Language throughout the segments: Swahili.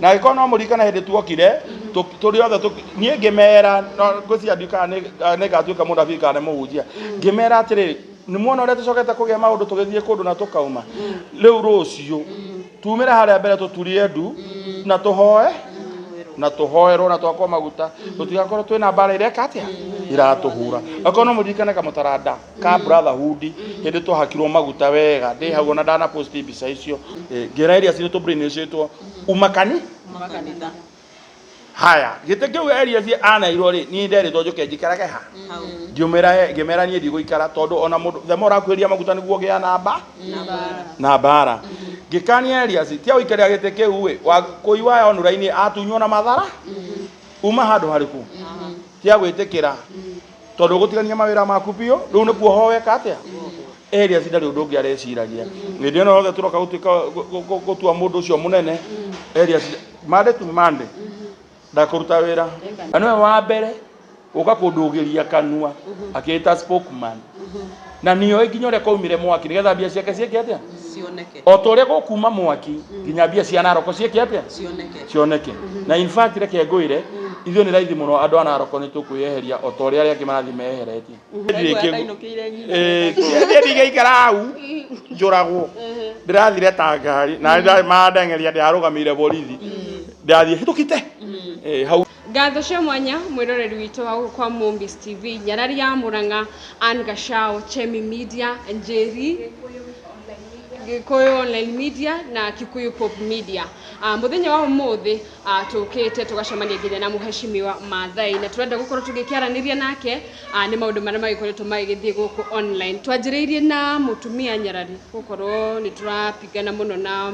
na iko no murikana hindi tuokire turi othe nie ngimera nguciandika ne gatuika mundu afika ne muhunjia ngimera atiri ni muona uria tucokete kugia maundu tugithie kundu na tukauma riu rucio tumire haria mbere tuturie ndu na tuhoerwo na twakwa maguta tutigakorwo twina mbara ireka atia iratuhura akono murikane kamutaranda ka brotherhood hindi tuhakirwo maguta wega ndi hau na ndana post mbica icio ngira iria ciri tu brainwashitwo umakani haya gite kiu area cia anairwo ri ni nderitwo njuke njikarage ha ngimera nie ndigũikara tondu ona mundu themo rakweria maguta niguo gia na bara ngikania area cia tia uikaria gite kiu we wa kuiwa online atunywo na mathara uma handu hariku tia gwitikira tondu gutigania mawira maku pio riu nikuo howe katia area cidari undu ngi areciragia ndi no othe turoka gutua mundu ucio munene area mande tu mande ndakuruta wira anwe wa mbere uka kundugiria kanua akiita spokesman na niyo ikinyo re kaumire mwaki nigetha bia ciake cieke atia cioneke o toria gukuma mwaki nginya bia cia Naroko cieke atia cioneke na in fact reke nguire ithio ni raithi muno andu a Naroko ni tukuyeheria o toria aria angi marathi meheretie ndigikara hau njuragwo ndirathire ta ngari na madengeria ndiarugamire borithi ndathie hitukite hau Gatho cia mwanya mwiroreri witu wa kwa Mumbis TV Nyarari ya Murang'a Anne Gachao Chemi Media Njeri Gikuyu Online Media na Kikuyu Pop Media muthenya wa umuthi tukite tugacemania nginya na muheshimiwa Maathai na turenda gukorwo tugikiaraniria nake ni maundu maria magikoretwo magithie guku online twanjiriirie na mutumia Nyarari gukorwo ni turapigana muno na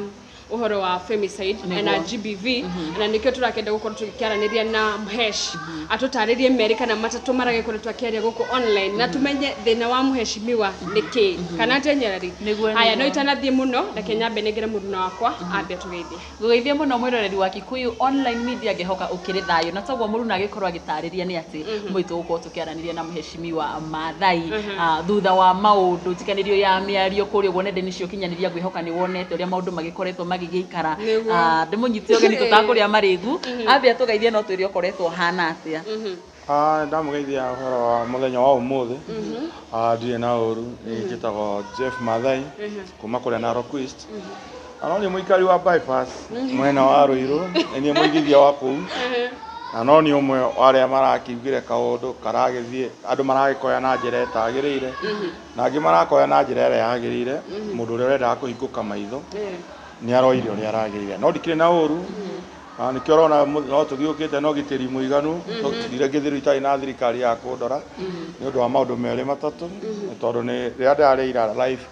uhoro wa femicide na GBV na nikio turakenda gukorwo tugikiaraniria na Muhesh atutaririe Amerika na matatu maragikoretwo akiaria guku online na tumenye thina wa muheshimiwa niki kana Nyarari haya no itanathie muno na Kenya benegera muruna wakwa ambe tugeithie gugeithie muno mwiroreri wa Kikuyu Online Media gehoka ukiri thayo na tagwo muruna agikorwo agitariria ni ati mwitu gukorwo tukiaraniria na muheshimiwa Maathai thutha wa maundu tikanirio ya miario kurio wonende nicio kinyaniria gwihoka ni wonete uria maundu magikoretwo magigikara ndimunyitio geni tutakuria marigu ambe atugeithie no twirio koretwo hana atia ndamugeithia uhoro wa muthenya wa umuthi ndire na uru njitagwo Jeff Maathai kuma kuria Narok East anoni muikari wa bypass mwena wa Ruiru ni muigithia wa kuu anoni umwe aria marakigire kaundu karagithie andu maragikoya na njira etagirire na angi marakoya na njira ira yagirire mundu uria urenda kuhinguka maitho ni aroire uria aragirire no ndikire na uru ni kiorona no tugiukite no gitiri muiganu dire githiru itai na thirikari ya kundora ni undu wa maundu meri matatu tondu ni ria ndareira live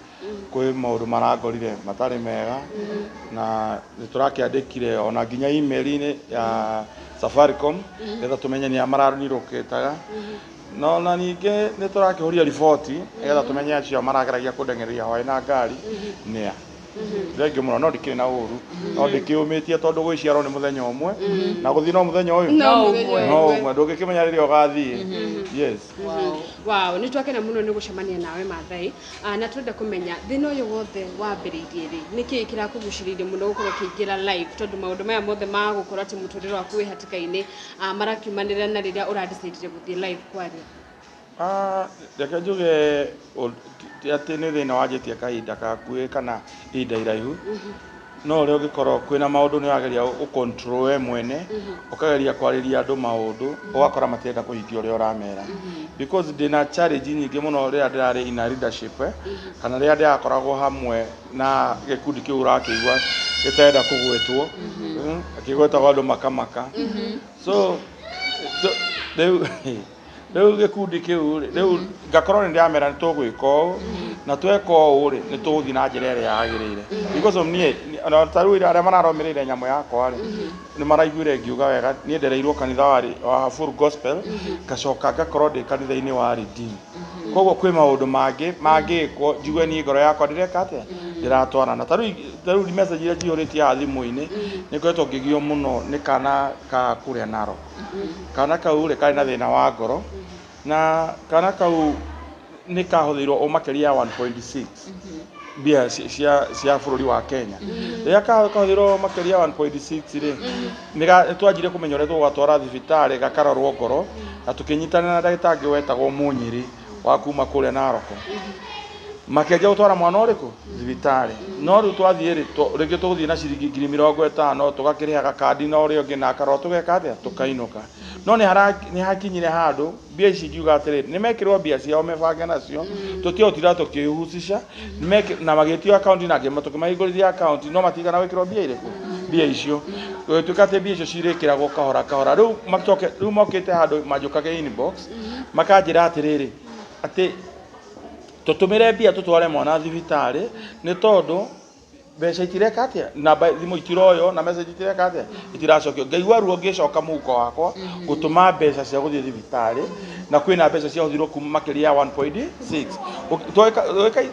kwi maundu marangorire matari mega na niturakiandikire ona nginya email-ini ya Safaricom getha tumenye ni amararunirukitaga no na ninge niturakihuria report getha tumenye acio marageragia kundengeria hwai na ngari nia Thengi muno no ndikire na uru no ndikiumitie tondu gwiciarwo ni muthenya umwe na guthi no muthenya uyu no ndugikimenya riria ugathie yes wow ni twakena muno ni gucemania nawe Maathai na turenda kumenya thina uyu wothe wambiriirie ri niki kirakuguciririe muno gukorwo kiingira live tondu maundu maya mothe ma gukorwo ati muturire waku wi hatikaini marakiumanira na riria uradecide guthie live kwaria reke njuge ati ni thina wanjitie kahinda gakuhi kana ihinda iraihu no ri ugikorwo kwina maundu ni wageria ucontrol we mwene ukageria kwariria andu maundu ugakora matenda kuhingia uria uramera because dina challenge nyingi muno ria ndirari in leadership kana ria ndiakoragwo hamwe na gikundi kiu urakigwa gitenda kugwetwo akigwetagwo andu makamaka so riu gikundi kiu riu ngakorwo ni ndiamera nitugwika na tweka uu ri nituguthi na njira iria yagirire because of nie na taru ira aria mararomirire nyamo yakwa ri ni maraiguire ngiuga wega nie ndereirwo kanitha wa full gospel gacoka ngakorwo ndi kanitha-ini wa redeem koguo kwi maundu mangikwo njigwe ni ngoro yakwa ndireka atia ndiratwara na taru message iria njihuritie ha thimu-ini nikoretwo ngigio muno ni kana ka kuria Narok kana kau ri kari na thina wa ngoro na kana kau ni kahuthiirwo umakiria 1.6 bia cia bururi wa Kenya ya kahithiro makeria 1.6 ri niga twajire kumenyoretwo gatwara thibitari gakarorwo ngoro na tukinyitana na ndagitari wetagwo Munyiri wa kuma kule Naroko makeja utwara mwana uriku thibitari no ru twathie ri rigi tuguthie na ciringi 50,000 tugakiriha kandi na uri ungi na karo tugeka atia tukainuka no ni hakinyire handu bia ici ngiuga atiri ni mekirwo bia ciao mebange nacio tutio tukihusisha na magitio account na ngema tukimahingurithia account no matigana gwikirwo bia iriku bia icio tukate bia icio cirikiragwo kahora riu mokite handu majukage inbox makanjira atiriri ati tutumire bia tutware mwana thibitari ni tondu mbeca itireka atia na thimu itiroyo na message itireka atia itiracokio ngaigua ruo ngicoka muko wakwa gutuma mbeca cia guthie thibitari na kwina mbeca cia huthirwo kuma makiria 1.6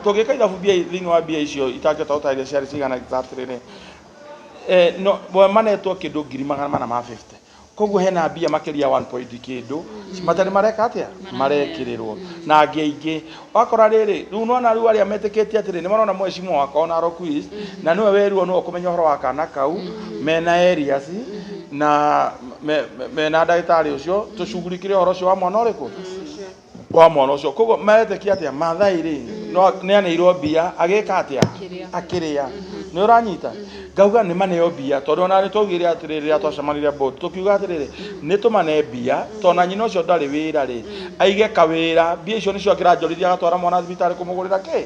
tugika ithabu bia thini wa bia icio itangeta utaire ciari cigana exactly no bo manetwo kindu 450 koguo hena bia makiria 1 kindu matari mareka atia marekirirwo na angi wakora riri riu nona riu aria meteketie atiri ni marona mwecimu waka ona Rockwiz na niwe weruo no kumenya horo wa kana kau mena areas na mena ndagitari ucio tucugurikire horo cio wa mwana uriku wa mwana ucio koguo meteketie atia Mathai ri no ni aneirwo bia agika atia akiria ni uranyita ngauga ni maneo bia tondu ona ni twogire atiriri atwacamanire board tukiuga atiriri ni tumane bia tona nyina ucio ndari wira ri aige kawira bia icio nicio akiranjorithia agatwara mwana thibitari kumugurira ki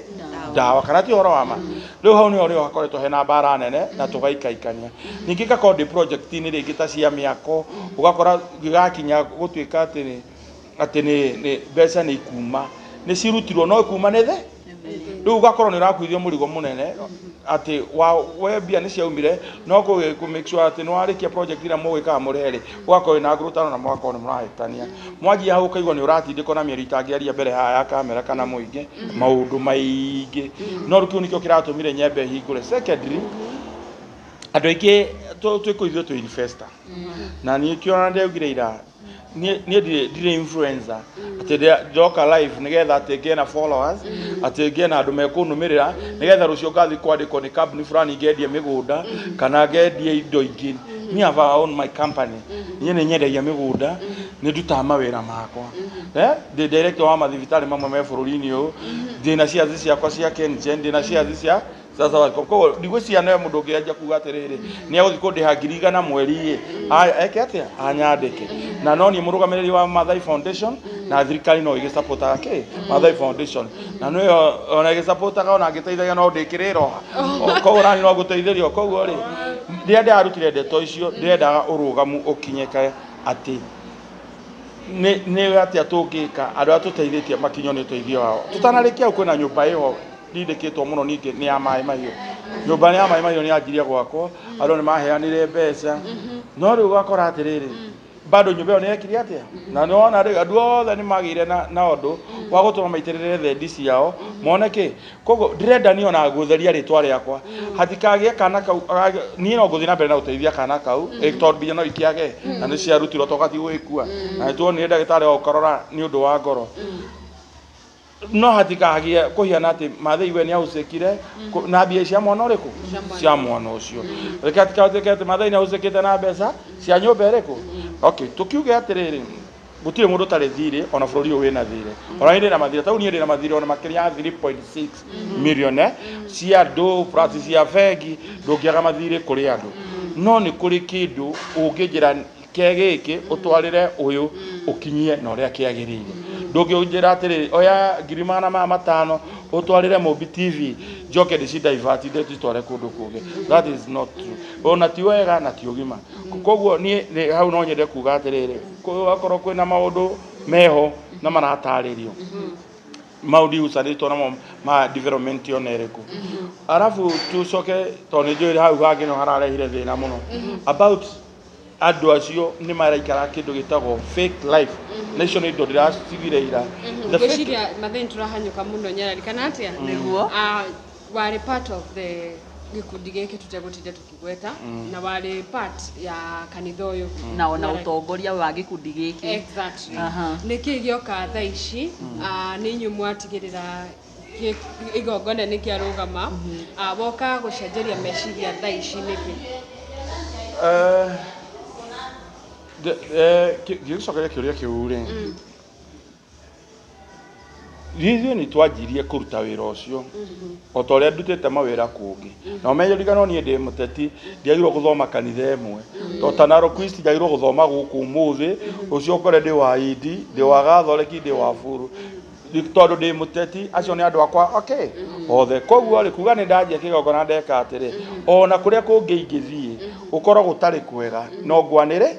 dawa kana ti horo wama riu hau ni horo hakoretwo hena bara nene na tugaikaikania ningi gakondi project ni ringi ta cia miako ugakora gigakinya gutuika ati ni mbeca ni ikuma ni cirutirwo no ikuma ni the riu ugakorwo ni urakuithio murigo munene ati we bia ni ciaumire no ku make sure ati no arikia project ira mugika mureri ugakorwo na ngurutano na mwako ni murahitania mwanji hau kaigwa ni uratindiko na mieri itangiaria mbere ya kamera kana muingi maundu maingi no rukiu nikio kiratumire nyembe hingure secondary andu aingi twikuithio tu investor na ni kiona ndeugire ira ni dire influencer ati joka live nigetha ati na followers ati na andu mekunumirira nigetha rucio gathi kwandiko ni company fulani ngendie migunda kana ngendie indo ingi me have own my company ni nyendagia migunda ni nduta mawira makwa the director wa mathibitari mamwe me bururi-ini uyu ndina ciathi ciakwa cia KenGen ndina ciathi cia sasa wako ndigwiciana nayo mundu ngianja kuga atiriri ni aguthi kundiha 100 mweri eke atia anyandike na no ni murugamiriri wa Mathai Foundation na thirikari no igi support ake Mathai Foundation na no ona igi support aka ona ngiteithagia no ndikiriro koguo rani no guteithirio koguo ri ndia arutire ndeto icio ndendaga urugamu ukinyeka ati ni atia tungika andu atuteithitie makinyo ni teithio wao tutanarikia kwina nyumba iyo ndindikitwo muno ningi ni ya mai mahiu nyumba ni ya mai mahiu ni anjiria gwakwo andu ni maheanire mbeca no riu gakora atiriri bado nyumba iyo ni ekiria atia na niona ri andu othe ni magire na undu wa gutuma maitirire thendi ciao moneke koguo ndirenda ni ona gutheria ritwa riakwa hatikagie kana kau ni no guthina mbere na uteithia kana kau tondu bia no ikiage na ni ciarutirwo tokati gwikua na tuo ni ndagitari wa ukarora ni undu wa ngoro no hatikagie kuhiana ati Mathai we ni ausekire na bia cia mwana uriku cia mwana ucio rekatika ati Mathai ni ausekite na mbeca cia nyumba iriku okay tukiuge atiriri gutire mundu tari thire ona bururi uyu wina thire ona indi na mathire tau ni indi na mathire ona makiria 3.6 million cia do practice cia fegi ndungiaga mathire kuri andu no ni kuri kindu unginjira kegiki utwarire uyu ukinyie na uria kiagirire ndungiunjira atiri oya 500 utwarire Mobi TV njoke dici divert ndetu tware kundu kungi that is not true ona ti wega na ti ugima koguo ni hau no nyende kuga atiriri akorwo kwina maundu meho na marataririo maudi usaritwo na ma development yonereko arafu tucoke toni njuri hau hagi no hararehire thina muno about andu acio ni maraikara kindu gitagwo fake life nation indo diracigire ira gwiciria Mathai turahanyuka muno nyarari kana atia niguo wari part of the gikundi giki tutegutinde tukigweta na wari part ya kanitha uyu na ona utongoria wa gikundi giki exactly niki gioka thaa ici ni nyumu atigirira igongona nä kä arågama woka gå cenjeria meciria thaa ici nä kä ngä cokeria kä å ria kä u rä ithuä nä twanjirie kå ruta wä ra å cio o ta å rä a ndutä te mawä ra kå ngä na menyå niä ndä må teti ndiagirwo gå thoma kanitha ĩmwe to ta Narok East ndiagirwo gå thoma gå kå må thä å cio kore ndä wa Idi ndä wa Gathoreki ndä wa Buru tondå ndä må teti acio nä andå akwa othe koguo rä kuga nä ndanjia kä gongona ndeka atä rä ona kå rä a kå ngä ingä thiä å korwo gå tarä kwega no ngwanä ra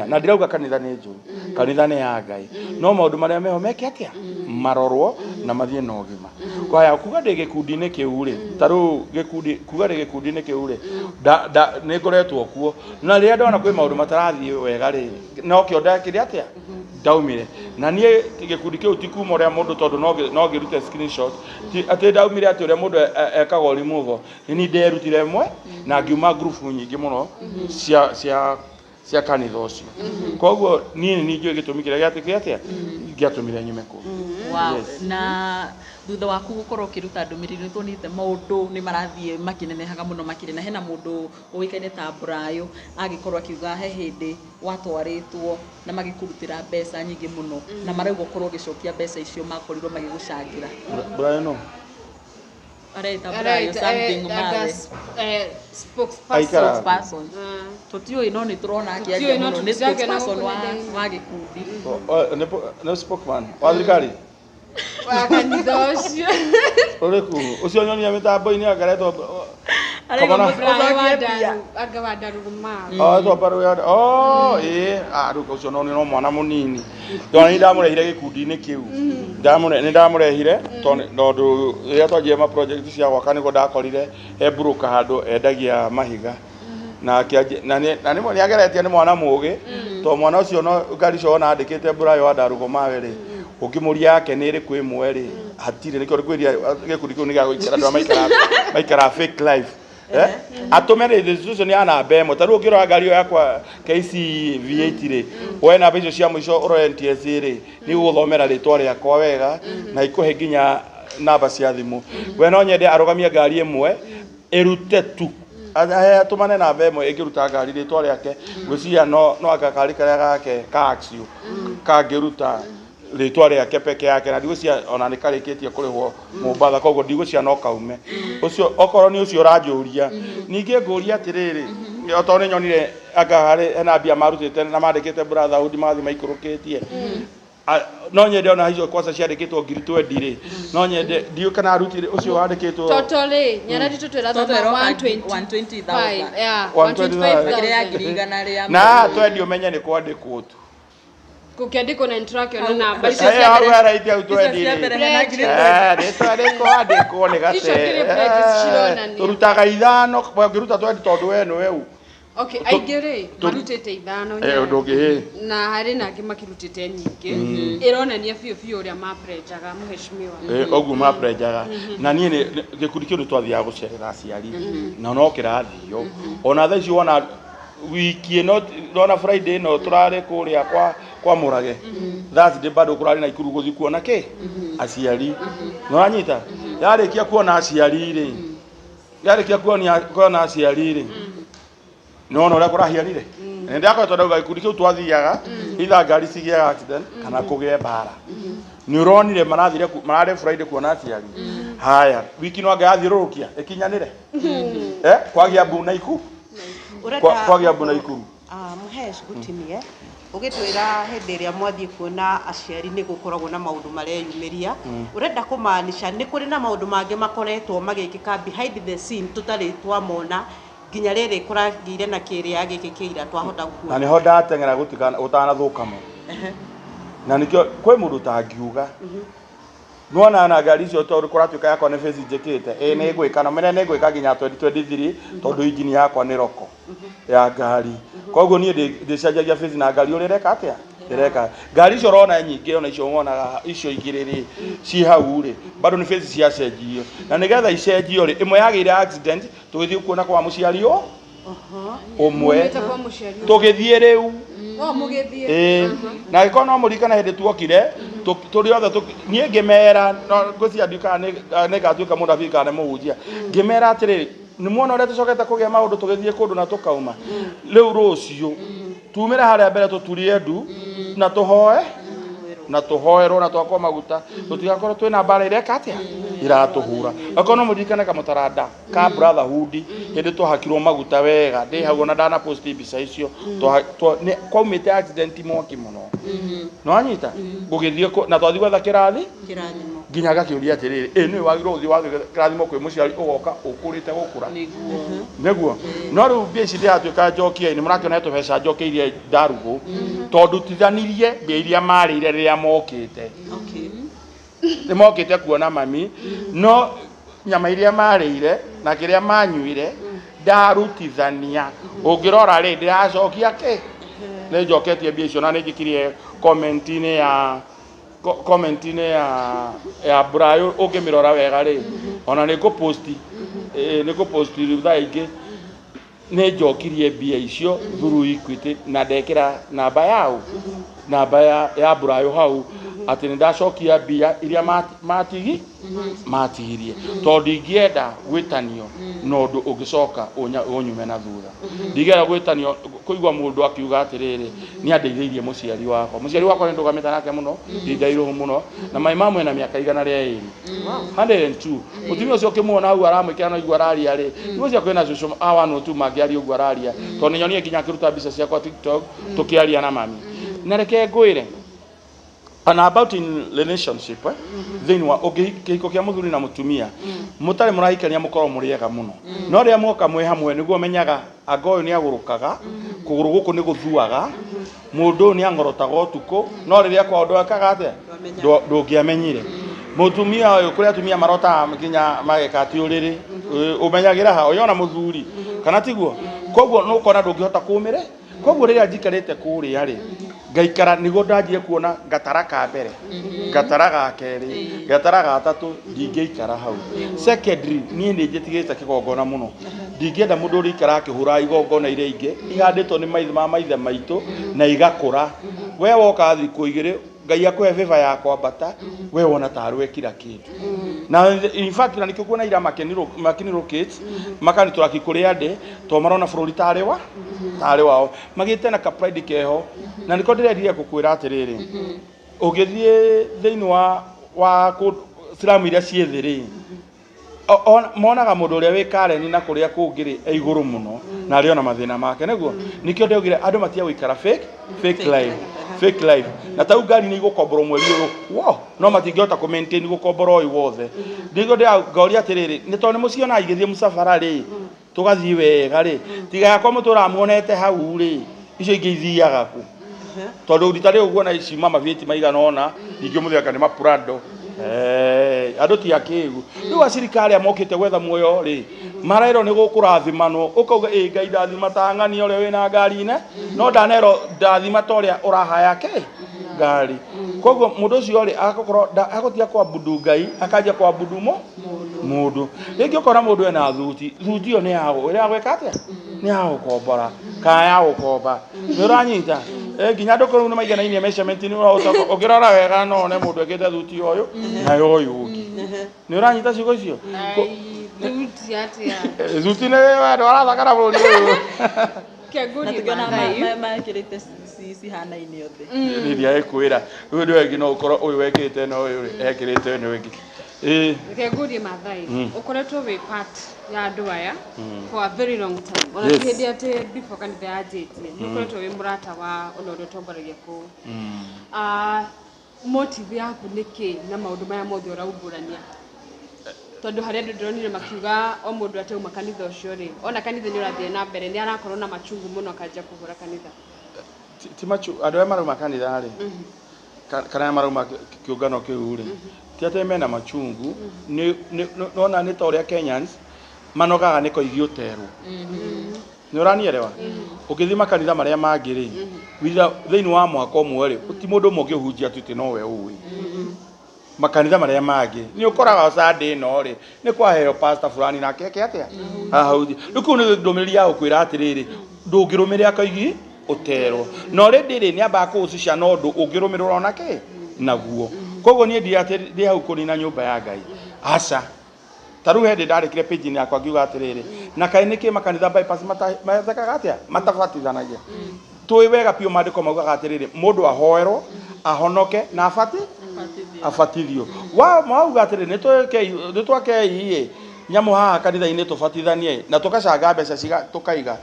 na ndirauga kanitha nä njå kanitha nä ya Ngai no maå ndå marä a meho meke atä marorwo na mathiä na å gima kwaya kuga ndä gä kundi-inä kä u rä tarå kuga ndä gä kundi-inä kä u rä nä ngoretwo kuo na rä rä a ndona kwä maå ndå matarathiä wega rä no kä o ndakä rä atä ndaumire na niä gä kundi kä u ti kuma å rä a må ndå tondå no gä rute screenshot atä ndaumire atä å rä a må ndå ekaga remove ni nderutire mwe na ngiuma group nyingä må no cia kanitha å cio koguo niä nä njå gä tå mi kä rä a gä atä gä atå mire nyume kå na thutha waku gå korwo å kä ruta ndå mä rä nä tuonite maå ndå nä marathiä makä nenehaga må no makä na hena må ndå å ä kaine ta Brayo agä korwo akiuga he hä ndä watwarä two na magä kå rutä ra mbeca nyingä må no na marauga å korwo å gä cokia mbeca icio makorirwo magä gå cangä ra Brayo no areta Brayo something male spokesperson tutioi no nä tå rona akä aria må no nä spokesperson wa gä kundi nä spokesman wa thirikari wa kanitha å cio å rä ku å cio nyonia mä tambo-inä angaretwo anga wa Ndaruguma rä u cio no mwana må nini tondå nä ndamå rehire gä kundi-inä kä u nä ndamå rehire tondå rä rä a twanjire ma project cia gwaka nä guo ndakorire he broka handå endagia mahiga na nä ageretie nä mwana må gä to mwana å cio ngari cio ona andä kä te Brayo wa Ndaruguma rä å kä må ria yake nä rä kwä mwe rä hatirä nä kä o rä kwä ria gä kundi kä u nä gä a gå ikara andå maikara fake life atå me nä ya namba ĩmwe tarä u å kä rora ngari ĩyo yakwa KCV8 rä woe namba icio cia må ico å rore NTSA rä nä gå thomera rä twa rä akwa wega na ikå he nginya namba cia thimå we no nyende arogamie ngari ĩmwe ä rute tu atå mane namba ĩmwe ĩngä ruta ngari rä twa rä ake gwä ciria no angakari karä a gake kaxio kangä ruta rĩtwa rĩake peke yake na ndigå cia ona nä karä kä tie kå rä hwo Mombatha koguo ndigå cia no kaume å cio okorwo nä å cio å ranjå ria ningä ngå ria atä rä rä otorwo nä nyonire anga harä hena mbia marutä te na mandä kä te Brotherhood mathi maikå rå kä tie no nyende ona hicio kwasa ciandä kä two 20 rä no nyende ndiå kana arutire å cio wandä kä two toto rä nyarari tå twä ra 120,000 na twendi å menye nä kwandä kwo tu kukiandikwo na interaction na namba icio cia mbere araiti au twendi rĩtwa rĩkwandĩkwo nĩ gate tũrutaga ithano ngĩruta twendi tondũ we nĩ weu okay aingĩ rĩ marutĩte ithano ũndũ ũngĩ na harĩ na angĩ makĩrutĩte nyingĩ ĩronania biũ biũ ũrĩa maprenjaga mũheshimiwa ũguo maprenjaga na niĩ gĩkundi kĩu nĩ twathiaga gũcerera aciari na no kĩrathio ona thaa ici wona wiki ĩno rona Friday ĩno tũrarĩ kũrĩa kwa Mũrage Thursday bado kũrarĩ na ikuru gũthiĩ kuona kĩ aciari nĩwanyita yarĩkia kuona aciari rĩ yarĩkia kuona aciari rĩ nĩwona ũrĩa kũrahianire nĩ ndakoretwo ndauga gĩkundi kĩu twathiaga either ngari cigĩaga accident kana kũgĩe mbara nĩ ũronire mararĩ Friday kuona aciari haya wiki no angĩathiũrũrũkia ĩkinyanĩre kwagĩa mbu na ikuru kwagĩa mbu na ikuru Muhesh gutimie ugitwira hindi iria mwathie kuona aciari ni gukoragwo na maundu mareyumiria urenda kumaanisha ni kuri na maundu mangi makoretwo magikika behind the scene tutari twamona nginya riri kuragire na kiria giki kiira twahota kuona na niho ndateng'era gutikana utanathukamo na nikio kwi mundu tangiuga nuona na ngari icio tondu kuratuika yakwa nĩ face njĩkĩte nĩ ngwĩka na mene nĩ ngwĩka nginya 2023 tondu injini yakwa nĩ roko ya ngari koguo niĩ ndĩcenjagia face na ngari ũrĩa ĩreka atĩa ĩreka ngari icio ũrona nyingĩ ona icio wonaga icio igĩrĩ rĩ ci hau rĩ bado nĩ face ciacenjio na nĩgetha icenjio rĩ ĩmwe yagĩire accident tũgĩthiĩ kuona kwa mũciari ũmwe tũgĩthiĩ rĩu na gĩkorwo no mũririkana hĩndĩ tuokire turi othe nie ngimera ngocia ndika ne gatuika mundu afika ne muhunjia ngimera atiriri ni muona uria tucokete kugia maundu tugithie kundu na tukauma riu rucio tumira haria mbere tuturie ndu na tuhoe na tuhoerwo na twakwa maguta tutigakorwo twina mbara iria katia iratuhura akono mudikane ka mutaranda ka brotherhood hindi twahakirwo maguta wega ndi hau na ndana post bica icio kwaumite accident moki muno no anyita gugithie na twathi gwetha kirathimo nginya gakiuria atiriri ni wagirwo uthi wa kirathimo kwi muciari ugoka ukurite gukura neguo no riu mbia ici ndiatuika njokia ni murakiona eto beca njokia iria ndarugo tondu tithanirie mbia iria marire riria mokite ni mokite kuona mami no nyama iria marire na kiria manyuire ndarutithania ungirora ri ndiracokia ki ni njoketie mbia icio na ni njikirie comment-ini ya Brayo ukimirora wega ri ona ni ko post rutha ingi ni njokirie mbia icio through Equity na ndekira namba ya Brayo hau ati ni ndacokia mbia iria matigirie tondu ingienda gwitanio no ndu ungicoka unyume na thutha ndigera gwitanio kuigwa mundu akiuga atiriri ni andeitheirie muciari wakwa ni ndugamita nake muno ndindairu muno na mai mamwe na miaka igana ria iri 102 mutumia ucio kimuona hau aramwikira no igwa raria ri niucia kwina cucu awano tu magiari ugwa raria tondu nyonie kinya kiruta mbica ciakwa TikTok tukiaria na mami na reke ngwire and about in relationship then wa kihiko kia muthuri na mutumia mutare murahikania mukoro muriega muno no ria mwoka mwe hamwe niguo menyaga agoyo ni agurukaga kuguru guku ni guthuaga mundu ni angorotaga utuko no riria kwa ndo akaga ate ndungiamenyire mutumia uyu kuria atumia marota kinya magekati uriri umenyagira ha uyona muthuri kana tiguo koguo no kona ndungihota kumire koguo riria njikarite kuria ri ngaikara nigo ndajie kuona gatara ka mbere gatara ga keri gatara ga gatatu ndingeikara hau secondary nie ni njitigite kigongona muno ndingienda mundu uri ikara akihura igongona iria ingi ihanditwo ni maithe maitu na igakura we woka thiku igiri ngai akwe favor ya kwambata we wona tarwe kila kitu na in fact na nikio kuona ira makiniro kids makani turaki kuria ande to marona bururi tare wao magite na ka pride keho na niko ndiredia kukwira atiriri ugithie thiini wa Islamu iria ciethiri monaga mundu uria wi Karen na kuria kungiri iguru muno na ari ona mathina make neguo nikio ndeugire andu matia guikara fake life na tau ngari ni igukomboro mweri uyu wo no matingihota ku maintain gukomboro uyu wothe ndigo ndia ngoria atiriri ni to ni muciona igithie musafara ri tugathii wega ri tiga yakwa mutura muonete hau ri icio ingithiaga ku tondu ritari uguo na ici mama vieti maigana ona ingio mutheka ni mapurado andu ti akigu riu acirikari amokite gwetha muoyo ri marairo ni gukurathimano ukauga ngai ndathima tang'ani uria wina ngari ne no ndanero ndathima ta uria urahaya ke ngari koguo mundu ucio ri agotia kwa budu ngai akajia kwa budu mundu ringi ukora mundu ena thuti iyo ni yago ira gweka atia ni yago kombora ka yago komba ni uranyita nginya ndukuru ni maigana ini measurement ni ugirora wega no ne mundu ekite thuti uyu na uyu ungi ni uranyita cigo icio thuti atia thuti ne wendo arathakara bururi uyu keguri makirite cihana-ini othe niria ekwira uyu ni wengi no ukoro uyu wekite no uyu ekirite ni wengi Keguri Mathai ukoretwo wi part ya andu aya for a very long time ona hindi ati before kanitha yajitie ukoretwo wi murata wa ona uri utongoragia ku motive yaku niki na maundu maya mothe uraumburania tondu haria ndonire makiuga o mundu atauma kanitha ucio ri ona kanitha ni urathie na mbere ni arakorwo na machungu muno akajia kuhura kanitha ti machu andu maruma kanitha ri kana maruma kiungano kiu ri ti ate mena machungu nona ni toria Kenyans manogaga niko igioterwo ni uranielewa ukithima kanitha maria mangiri witha thiini wa mwaka umwe ri ti mundu mo ngihunjia tuti no we uwi makanitha maria mangi ni ukoraga Sunday no ri ni kwaheo pastor fulani na keke atia ahudi riku ni ndomiri ya ukwira atiriri ndungirumire akaigi uterwo no ri ndiri ni amba kuucisha no ndu ungirumirwa onake naguo koguo nie ndi hau kunina nyumba ya Ngai aca taru hende ndarikire page ni yakwa ngiuga atiriri na kai niki makanitha bypass mathekaga atia matabatithanagia tui wega pio mandiko maugaga atiriri mundu ahoerwo ahonoke na abatithio wa mauga atiriri nitwakei nyamu haha kanitha-ini tubatithanie na tukacanga mbeca tukaiga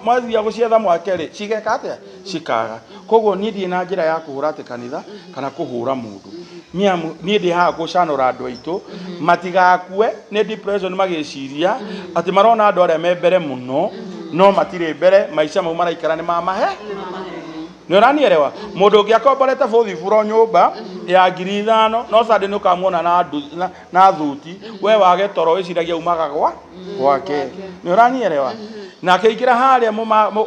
mwathia gucietha mwakeri cigeka atia cikaga koguo nie ndie na njira ya kuhura ati kanitha kana kuhura mundu nie ndi haha gucanura andu aitu matigakue ni depression magiciria ati marona andu aria me mbere muno no matire mbere maica mau maraikara ni mamahe ni uranielewa mundu ngiakomborete bothi buro nyumba ya 5,000 no sande ni ukamuona na thuti we wage toro wiciragia umaga gwake ni uranielewa na keikira haria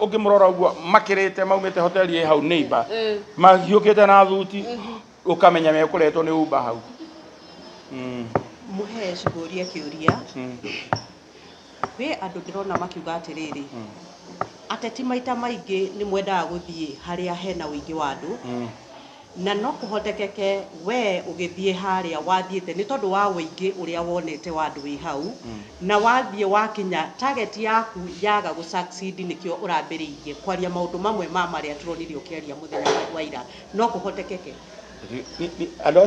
ukimurora uguo makirite maumite hoteli hau neighbor magiukite na thuti ukamenya mekuretwo ni uba hau muhe ciburia kiuria we andu ndirona makiuga atiriri ateti maita maingi ni mwendaga guthie haria hena wingi wa andu na no kuhotekeke we ugithie haria wathiete ni tondu wa wingi uria wonete wa andu wi hau na wathie wakinya target yaku yaga gu succeed nikio urambiriirie kwaria maundu mamwe ma maria turonire ukiaria muthenya wa ira no kuhotekeke andu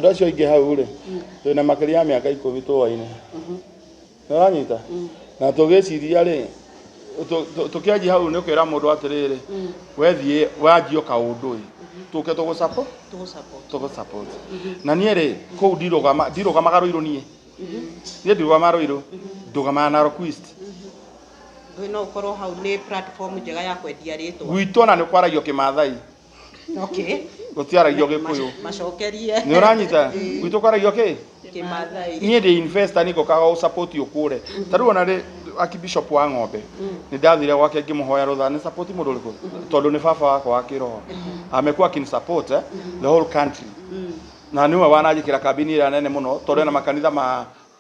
acio ingi hau ri twina makiria miaka 10 tuwaine uranyita na tugiciria ri tukiaji hau ni kwira mundu atiriri wethie wajio kaundu tuke tugo support na nie ri ku ndirugama ruiru nie ndirugama ruiru ndugama na Rockquist no ukorwo hau ni platform njega ya kwendia ritwa gwitu na ni kwaragio kimathai gutiaragio gikuyu macokerie ni uranyita gwitu kwaragio kimathai nie ndi investor niko kaga support ukure taru ona ri Archbishop wa Ng'ombe ni ndathire gwake ngimuhoya rutha ni support mundu riku tondu ni baba wako wa kiroho amekuwa kin support the whole country na niwe wanajikira kabini ira nene muno tondu na makanitha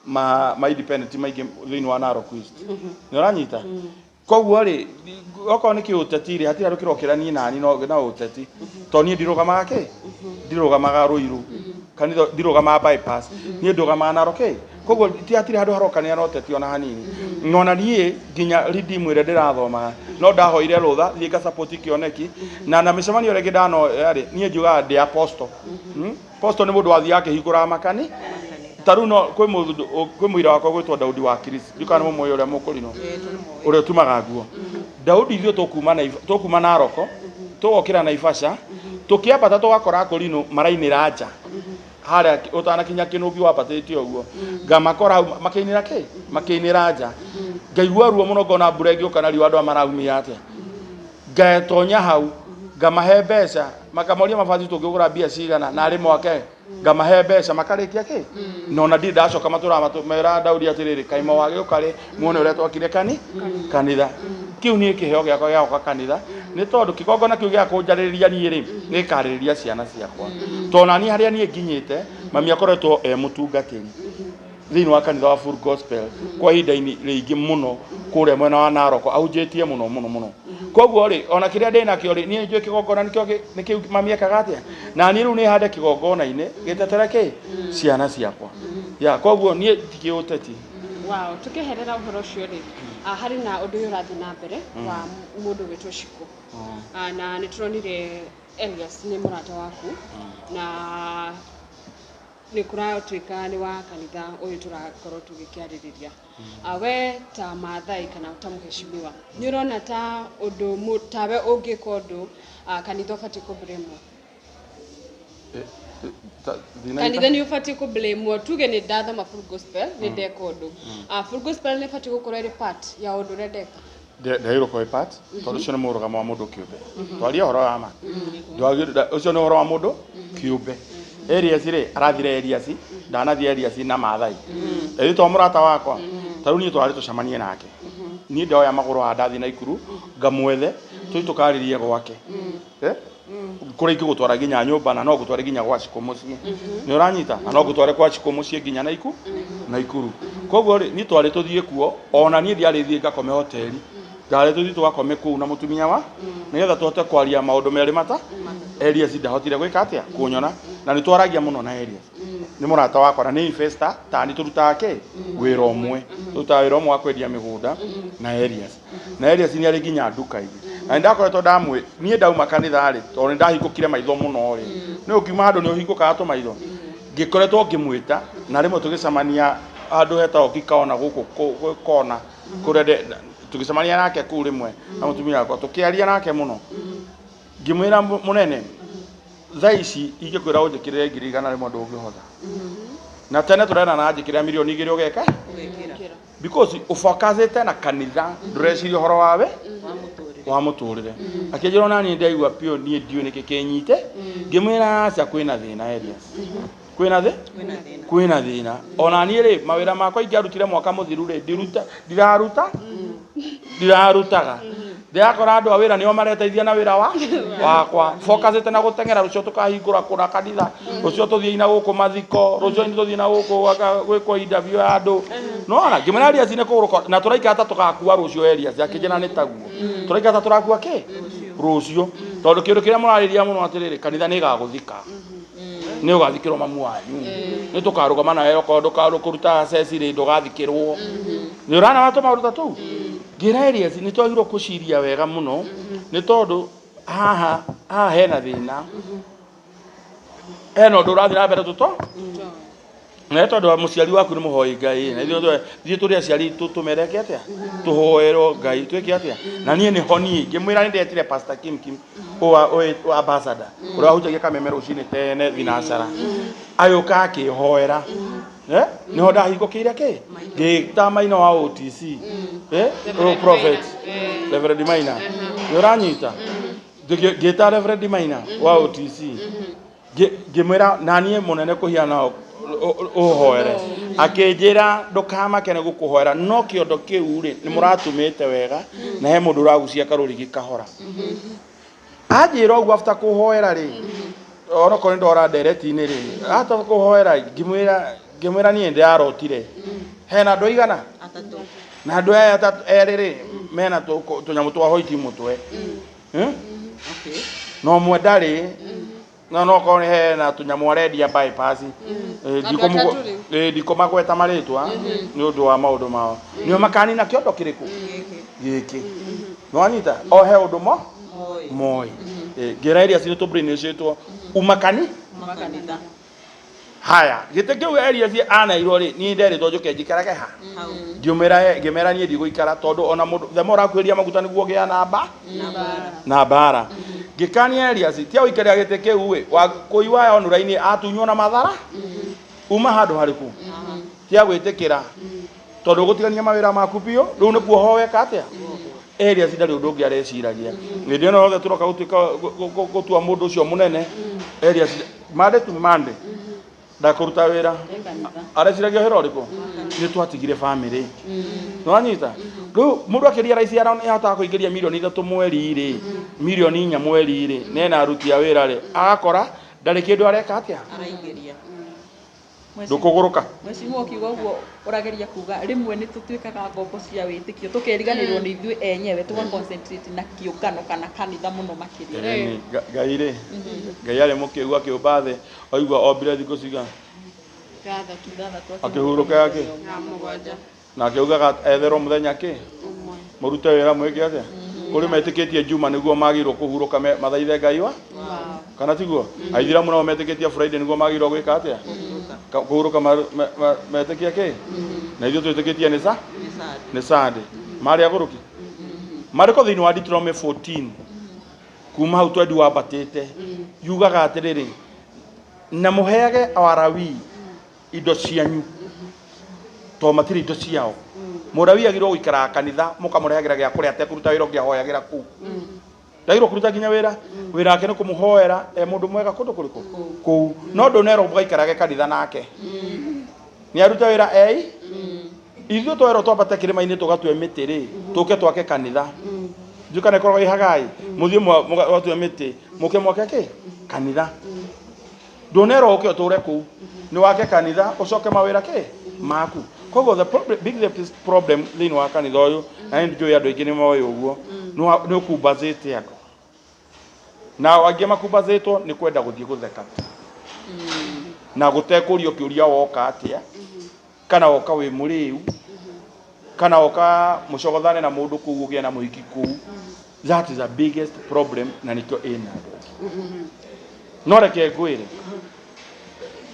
ma independent maingi thini wa Rockquist ni uranyita koguo ri oko ni kiutetiri hatira rukiro kirani nani na uteti to ni ndirugamaga ndirugamaga ruiru kanitha ndirugamaga bypass ni ndugamaga na Rockquist koguo ti atire handu harokania no teti ona hanini ngona nie nginya redeem ire ndirathoma no ndahoire rutha thiga support kioneki na micemanio rege ndano yari nie njuga ndi apostle apostle ni mundu wathi yake hingura makani taru no kwi muira wako gwitwa Daudi wa Kirisi ndukana mo moyo uria mukurino uria tumaga nguo Daudi ithio tukuma na Roko tugokira na Ifasha tukiambata tugakora kurino marainira nja haria utanakinya kinungi wapatitio uguo ngamakora makinira nja ngaigua ruo muno ngona mbura ngioka na riwa andu amaraumia atia ngetonya hau ngamahe mbeca makamoria mabati tungigura mbia cigana na ari mwake ngamahe mbeca makarikia nona ndi ndacoka matura mera Daudi atiriri kaima wage ukari muone uria twakire kanitha kiu ni kiheo giakwa gya kanitha ni tondu kigongona kiu gya kunjaririria ni ri ni kaririria ciana ciakwa tona ni haria ni nginyite mami akoretwo mutungatiri thini wa kanitha wa Full Gospel kwa hinda-ini ringi muno kuria mwena wa Naroko aunjitie muno koguo ri ona kiria ndina kio ri ni njue kigongona ni kiu mami ekaga atia na ni riu ni hande kigongona-ini gitetere ciana ciakwa ya koguo ni tikiuteti wow tukiherera uhoro ucio ri hari na undu urathi na mbere wa mundu witwo Shiko na ni turonire Elias ni murata waku na ni kuratuika ni wa kanitha uyu turakorwo tugikiaririria we ta mathai kana ta muheshimiwa ni urona ta undu tawe ungika undu kanitha ufati kublemwo kanitha ni ufati kublemwo tuge ni ndathoma Full Gospel ni ndeka undu Full Gospel ni fati gukorwo ri part ya undu rendeka ndairo ko part tondu cio ni murugamo wa mundu kiumbe twaria horo wa ma ndwagirira ucio ni horo wa mundu kiumbe Elias ri arathire Elias ndanathie Elias na mathai to murata wakwa taru ni twari tucamanie nake ni ndoya maguru ndathi na ikuru ngamwethe tukaririe gwake kuri igutwara ginya nyumba na no gutwara ginya gwa Shiko mucie ni uranyita na no gutware kwa Shiko mucie ginya na ikuru koguo ni twari tuthie kuo ona ni thiari thie ngakome hoteli ngare tuthi twakome kuu na mutumia wa nigetha tuhote kwaria maundu meri mata Elias ndahotire gwika atia kunyona na ni twaragia muno na Elias ni murata wakwa na ni investor ta ni turutaga ke wira umwe turutaga wira umwe wa kwendia migunda na Elias ni ari nginya nduka igi na ndakoretwo ndamwe nie ndauma kanitha ri to ni ndahingukire maitho muno ri ni ukiuma handu ni uhingukaga tu maitho ngikoretwo ngimwita na rimwe tugicamania andu hetao kikaona guku kona kurede tugicamania nake kuu rimwe na mutumia wakwa tukiaria nake muno ngimwira munene thaa ici ingikwira unjikirire 100 rimwe ndungihotha na tene turena na njikira milioni 2 ugeka because ufakazete na kanitha ndureciria horo wawe wa muturire akijira nani ndaigua pio nie ndio nikikenyite ngimwira acha kwina thina Elias kwina thina ona nie ri mawira makwa ingiarutire mwaka muthiru ri ndirarutaga ndiakora andu awira nio mareteithia na wira wakwa focusite na gutengera rucio tukahingura kuna kanitha rucio tuthie ina guku mathiko rucio ni tuthie na guku gwikwo interview andu no ana ngimena Elias ne kuguruka na turaika hata tukakua rucio Elias akijena ni taguo turaika hata turakua ke rucio tondu kindu kiria murariria muno atiriri kanitha ni gaguthika ni ugathikirwo mamu wanyu ni tukarugama na yo kondo karukuruta ceciri ndugathikirwo ni urana watu maruta tu ngira Elias ni twagirwo kuciria wega muno ni tondu haha hena thina eno ndurathira mbere tuto na tondu muciari waku ni muhoi Ngai na ithuĩ tũrĩ aciari tũmereke atia tuhoerwo Ngai twĩke atia na niĩ nĩ honi ngĩmwĩra nĩ ndetire Pastor Kim o ambassador ũrĩa ahunjagia kameme rũcinĩ tene thinacara ayũka akĩhoera niho ndahingũkĩire kĩ ngĩta Maina wa OTC prophet Reverend Maina nĩ ũranyita ngĩta Reverend Maina wa OTC ngĩmwĩra na niĩ mũnene kũhiana uhoere akinjira ndukamakene gukuhoera no kiondo kiu ri ni muratumite wega na he mundu uragucia karurigi kahora ajira ugu after kuhoera ri oro ko ndora direct-ini ri hata kuhoera ngimwira ni ndi arotire hena ndo igana atatu na ndo atatu eri mena tunyamu twa hoiti mutwe okay no mwendari no ko hena tunyamu aredia bypass ndiko magweta maritwa ni undu wa maundu mao ni makani na kiondo kiriku giki no anita o he undu moi ngira Elias ni to brainwashitwo umakani haya gitekeu Elias ana irori ni nderi tojuke njikarage ha ngimera ni ndigũikara tondu ona mundu themo rakweria maguta niguo gia na bara ngikania Elias tia uikaria gitekeu we wa kuiwa onuraini atunywo na mathara uma handu hariku tia gwitikira tondu gutigania mawira maku pio riu ni kuohoweka atia Elias ndari undu ngi areciragia ndio no othe turoka gutuika gutua mundu ucio munene Elias mande tu mande ndakuruta wira areciragia hero riku ni twatigire family no anyita riu mundu akiria raisi ara ni ahota kuingiria milioni 3 mweri ri milioni 4 mweri ri nena arutia wira ri agakora ndari kindu areka atia araingiria ndukuguruka mwecimu kiuga uguo urageria kuga rimwe ni tutuikaga ngombo cia witikio tukeriganirwo ni ithui enyewe tuga concentrate na kiungano kana kanitha muno makiria Ngai Ngai ale mukiugua kiumbathe oigua ombire thikũ ciga akihuruka yake na akiugaga etherwo muthenya ki murute wira mweke atia kuri metikitie juma niguo magirwo kuhuruka mathaithe Ngai wa kana tiguo aithira muno metikitie Friday niguo magirwo gwika atia kuhuruka metikia ki na ithuĩ twĩtĩkĩtie nĩ Sunday marĩ aguruki marĩko thĩinĩ wa Deuteronomy 14 kuma hau twendi wambatĩte yugaga atĩrĩrĩ na mũheage Alawii indo cianyu to matirĩ indo ciao Mũlawii agĩrĩirwo gũikara kanitha mũkamũrehagĩra gĩa kũrĩa atekũruta wĩra ũngĩahoyagĩra kũu ndagĩrĩirwo kũruta nginya wĩra wake nĩ kũmũhoera mũndũ mwega kũndũ kũrĩkũ kũu no ndũnerwo mũgaikarage kanitha nake nĩ aruta wĩra ithuĩ twerwo twambate kĩrĩma-inĩ tũgatue mĩtĩ rĩ tũke twake kanitha njuka nĩ korwo ihagai mũthiĩ mwatue mĩtĩ mũke mwake kĩ kanitha ndũnerwo ũke ũtũre kũu nĩ wake kanitha ũcoke mawĩra kĩ maku koguo the big problem thĩinĩ wa kanitha ũyũ na ndio ya ndoigini moyo uguo no kubazete yako na wangi makubazetwo ni kwenda guthie gutheka na gutekurio kiuria woka atia kana woka wi muriu kana woka mucogothane na mundu kuu ugie na muhiki kuu. That is the biggest problem na nikyo ina no reke gwire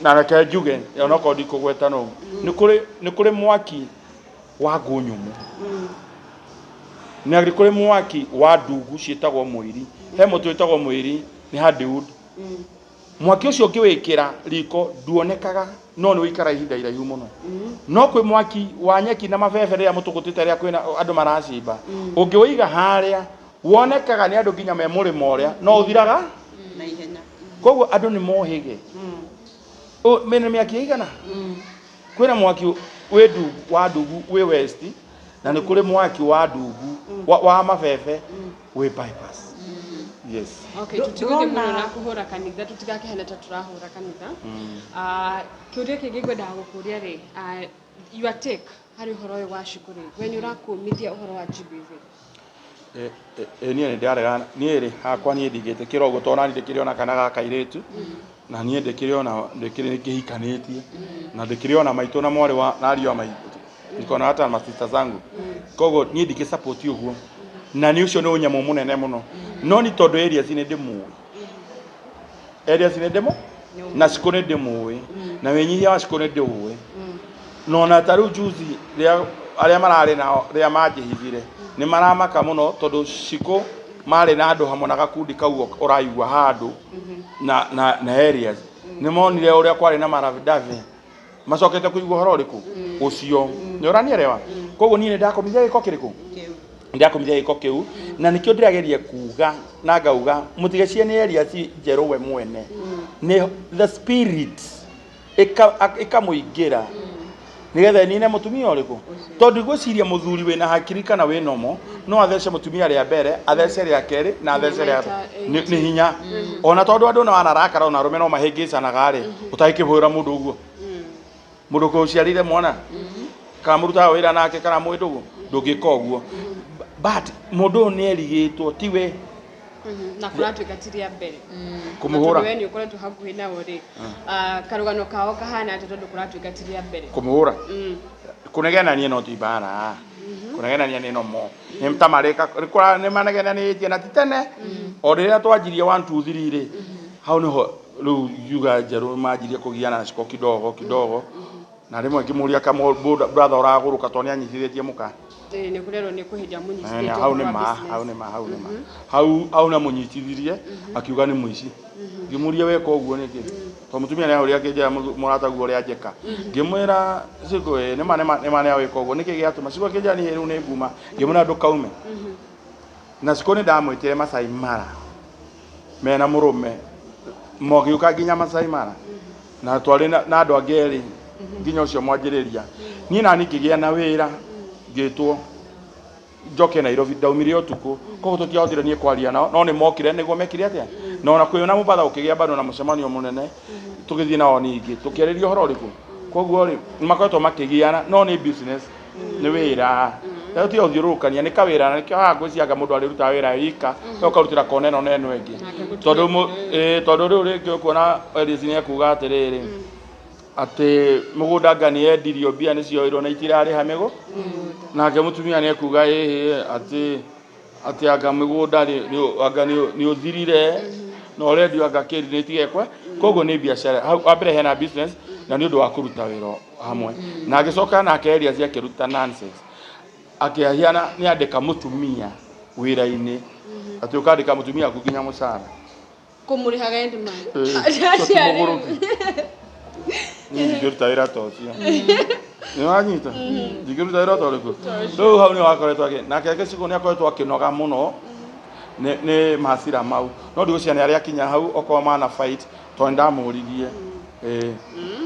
na reke njuge ona ko ndiko gweta no ni kuri mwaki wa ngunyumu ni kuri mwaki wa ndungu cietagwo mwiri he mutu wetagwo mwiri ni hardwood mwaki ucio ngiwikira riko nduonekaga no ni wikara ihinda iraihu muno no kwi mwaki wa nyeki na mabebe ria mutugutite ria kwina andu maracimba ungiwiga haria wonekaga ni andu nginya me murimo uria no uthiraga na ihenya koguo andu ni mohige o mene miaki igana kwina mwaki wedu wa ndungu we west na ni kuri mwaki wa ndungu wa mabebe we bypass. Yes. Okay, tutigoge muno na kuhura kanitha tutigake hena turahura kanitha. Kiuria kingi ngwenda gukuria ri your take hari uhoro uyu wa shukuri when urakumithia uhoro wa GBV. Nie ni ndarega nie ri hakwa nie ndigite kirogo tona ndikiriona kana ga kairetu na nie ndikiriona ndikiri kihikanitie na ndikiriona maito na mwari wa nario maito nikona hata ma sister zangu kogo nie ndikisupport uguo na ni ucio ni unyamu munene muno no ni tondu areas ni ndimu areas ni ndimu na sikone ndimu na wenyihia wa sikone ndimu no na taru juzi aria marare na ria majihithire ni maramaka muno tondu siko mari na andu hamwe na gakundi kau uraigwa handu na areas ni monire uria kwari na maravidavi macokete kuigwa horo riku ucio ni uranielewa koguo ni ndakomithia giko kiriku ndakomithia giko kiu na nikio ndirageria kuga na ngauga mutigecie ni areas njeru we mwene ni the spirit ikamuingira nigetha nine mutumia uriku tondu gwiciria muthuri wina hakiri kana we nomo no athece mutumia ria mbere athece ria keri na athece ria ni hinya ona tondu andu na wanarakara ona rume no mahingicanaga ri utakivura mundu uguo mundu ko ciarire mwana kana muruta wira nake kana mwindugu ndungika uguo but mundu ni erigitwo tiwe na kuratuika tiria mbere kumuhura we ni ukoretwo hakuhi nao ri karugano kao kahana tondu kuratuika tiria mbere kumuhura kunegena nie no tibara kunegena nie no mo nimtamarika kura ni manegena ni tie na titene o riria twanjirie 1 2 3 ri hau niho ru yuga jeru majirie kugiana na ciko kidogo na rimwe ngimuria kama brother uraguruka toni anyitithitie muka ni kurero ni kuhidia munyitithie hau na munyitithirie akiuga ni muici ngimuria weka uguo niki to mutumia ne uria kija murata guo ria njeka ngimwira ciko ni mane weka uguo niki giatuma ciko kija ni heru ni nguma ngimuna ndukaume na ciko ni ndamwitire Masai Mara mena murume mogiuka nginya Masai Mara na twari na andu angeri nginya ucio mwanjiriria ni na nikigia na wira ngitwo njoke Nairobi ndaumire utuku koguo tutiahotire nie kwaria nao no ni mokire niguo mekire atia no na kwiyona mubatha ukigia bado na mucemanio munene tugithie nao ningi tukiaririo horo riku koguo ri makoretwo makigiana no ni business ni wira leo tio thiurukania ni kawira na nikio ha ngwicianga mundu ari ruta wira wika ukarutira koneno neno engi tondu riu ringi ukuona Edison akuga atiriri ati mugunda ngani endirio bia nicio irwo na itirari hamego nake mutumia ni akuga ati anga mugunda ni uthirire no redio anga kiri ni tigekwe koguo ni biashara hau mbere hena business na ni undu wa kuruta wira hamwe na agicoka nake areas akiruta nonsense akiahiana ni andika mutumia wira-ini ati ukandika mutumia kuginya musara kumurihaga endima ni ndiruta wira tocio ni wanyita ndiruta wira toriku riu hau ni wakoretwo nake agiciko ni akoretwo akinoga muno ni masira mau no ndigociani aria kinya hau okwa mana fight to ndamurigie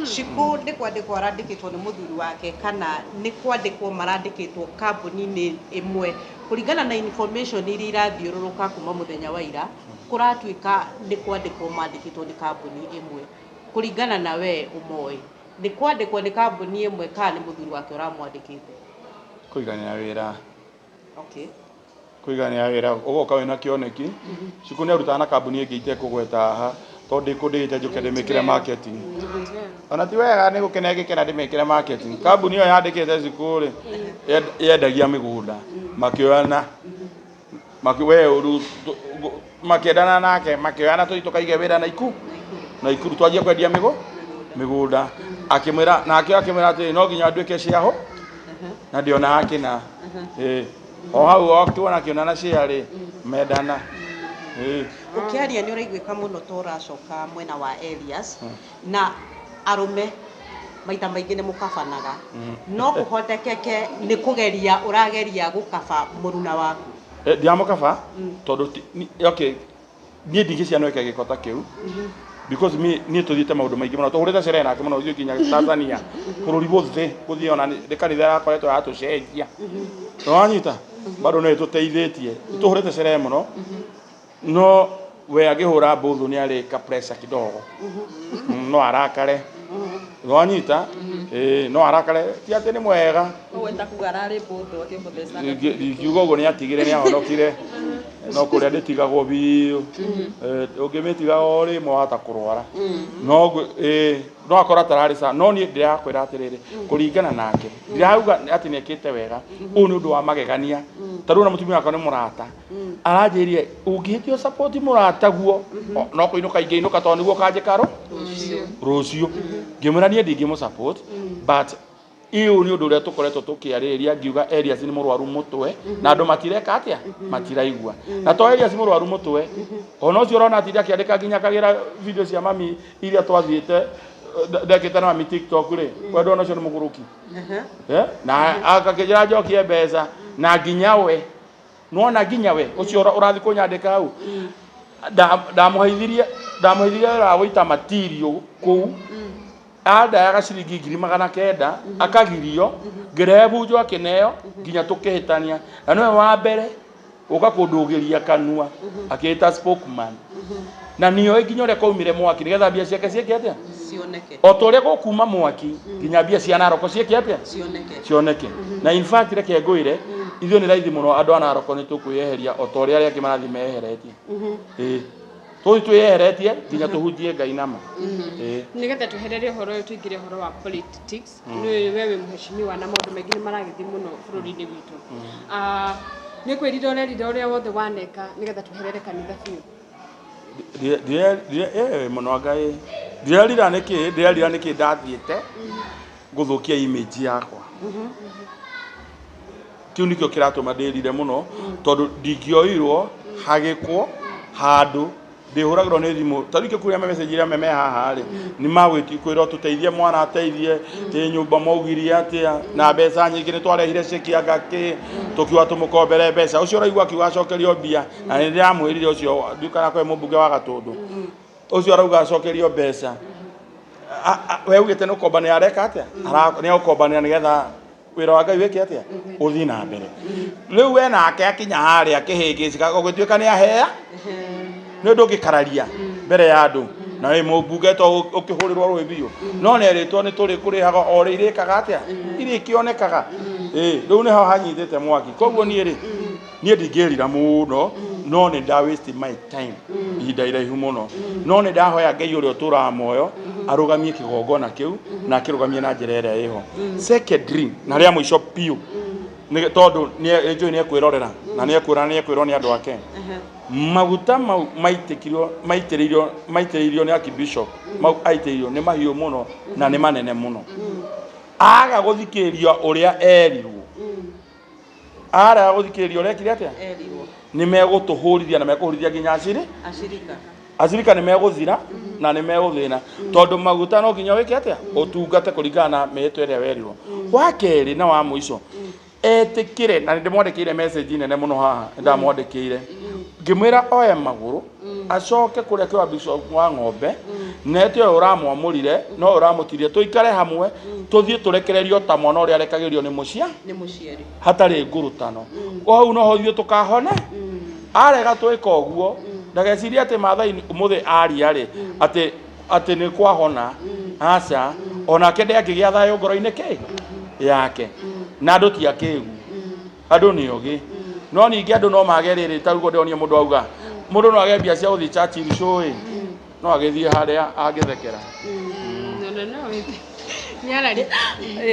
Shiku ni kwandikwo arandikitwo ni muthuri wake kana ni kwandikwo marandikitwo kambuni-ini imwe kuringana na information iria irathiururuka kuma muthenya wa ira kuratuika ni kwandikwo mandikitwo ni kambuni imwe kuringana na we umoi ni kwandikwo ni kambuni imwe kana ni muthuri wake uramwandikite kuigania wira Okay. Kuigania wira ugoka wina kioneki ciku ni arutana kambuni ingi itekugweta haha tondu ndikundite njuke ndimikire marketing ona ti wega ni gukena gikena ndimikire marketing kambuni iyo yandikite ciku ri yendagia migunda makioana makiwe uru makiendana nake makioana tukaige wira na ikuru twajia kwendia migunda akimwira nake akimwira ati no nginya nduike ciaho na ndiona akina o hau okuona kionana ciarĩ mendana ukiaria ni uraiguika muno to uracoka mwena wa Elias na arume maita maingi ni mukabanaga no kuhotekeke ni kugeria urageria gukaba muruna waku ndiamukaba tondu okay nie ndigicia no eke gikota kiu because ni tuthite maundu maingi muno tuhurite sherehe nake muno uthio kinya Tanzania bururi bothe kuthio na kanitha yakoretwo yatucenjia wanyita bado no tuteithitie tuhurite sherehe muno no we agihura mbuthu ni ari ka pressure kidogo no arakare wanyita no arakare ti ati ni mwega wenda kugarari mbuthu akimuthesa kiugo go ni atigire ni ahonokire no kuria nditigagwo biu ungimitiga ori mwata kurwara no no akora tarari sa no ni ndirakwira atiriri kuringana nake ndirauga ati nekite wega u ni undu wa magegania taru na mutumia wako ni murata aranjirie ungihitio support murata guo no kuinuka ingeinuka to niguo kanje karo rucio ngimura ni ndingi mu support but iyo ni undu uria tukoretwo tukiariria ngiuga Elias ni murwaru mutwe na andu matireka atia matiraigua na to Elias murwaru mutwe ona ucio urona ati akiandika nginya kagira video cia mami iria twathiite ndekite na mami TikTok ri wendo ona cio ni muguruki na akakijira njokie mbeca na nginya we nona nginya we ucio urathi kunyandika hau ndamuhaithirie ra wita material kuu ada ya ciringi 900 akagirio ngirebunjwo akineo nginya tukihitania na niwe wa mbere uka kundugiria kanua akita spokesman na niyo nginya ure kaumire mwaki nigetha bia ciake cieke atia cioneke o tore gukuma mwaki nginya bia cia Naroko cieke atia cioneke na in fact reke nguire ithio ni raithi muno andu a Naroko ni tukwiyeheria o tore aria angi marathi meheretie tuyeheretie nginya tuhunjie Ngai nama nigetha tuherere horo uyu tuingire horo wa politics ni wewe mheshimiwa na maundu maingi ni maragithi muno bururi-ini witu ni kwirira urerira uria wothe waneka nigetha tuherere kanitha biu muno Ngai ndirerira niki ndathiite guthukia image yakwa kiu nikio kiratuma ndirire muno tondu ndingioirwo hagikwo handu ndihuragirwo ni thimu tarike kuria message iria meme haha ri ni magwiti kwira tuteithie mwana ateithie nyumba maugirie atia na mbeca nyingi ni twarehire cikia ngaki tukiwa tumukombere mbeca ucio raigwa kiuga acokerio mbia na ni ndiramwirire ucio ndukana kwa mubunge wa Gatundu ucio arauga acokerio mbeca we ugite no kombani areka atia ni ukombani nigetha wira wa Ngai wiki atia uthi na mbere riu we nake akinya hari akihingicika gugituika ni ahea ni ndungikararia mbere ya andu na we mubunge to ukihurirwo rwibio no neritwo ni turi kurihaga ori irikaga atia irikionekaga riu ni ho hanyithite mwaki koguo ni ndingirira muno no ni nda waste my time ihinda iraihu muno no ni ndahoya Ngai uria utura moyo arugamie kigongona kiu na akirugamie na njira iria iho secondary na ria muico piu ni tondu ni ekwirorera na ni ekwirwo ni andu ake maguta maitiririo ni Archbishop aitiririo ni mahiu muno na ni manene muno aga guthikiririo uria erirwo ara guthikiririo uria kire atia erirwo ni megutuhurithia na mekuhurithia nginya acirika ni meguthira na ni meguthina tondu maguta no nginya wiki atia utungate kuringana na meto iria werirwo wa keri na wa muico etikire na ndimwandikire message nene muno haha ndamwandikire ngimwira oye maguru acoke kuria kwa Bishop wa Ng'ombe netio uramwamurire no uramutirie tuikare hamwe tuthie turekererio ta mwana uria arekagirio ni muciari hatari ngurutano o hau no hothio tukahona arega twika uguo ndageciria ati Maathai umuthi aria ri ati ni kwahona aca onake ndiangigia thayo ngoro-ini yake na andu ti akegu andu ni ogi no ningĩ andũ no mage rĩrĩ tarugo ndĩonie mũndũ auga mũndũ no age mbia cia gũthiĩ church icũĩ no agĩthiĩ harĩa angĩthekera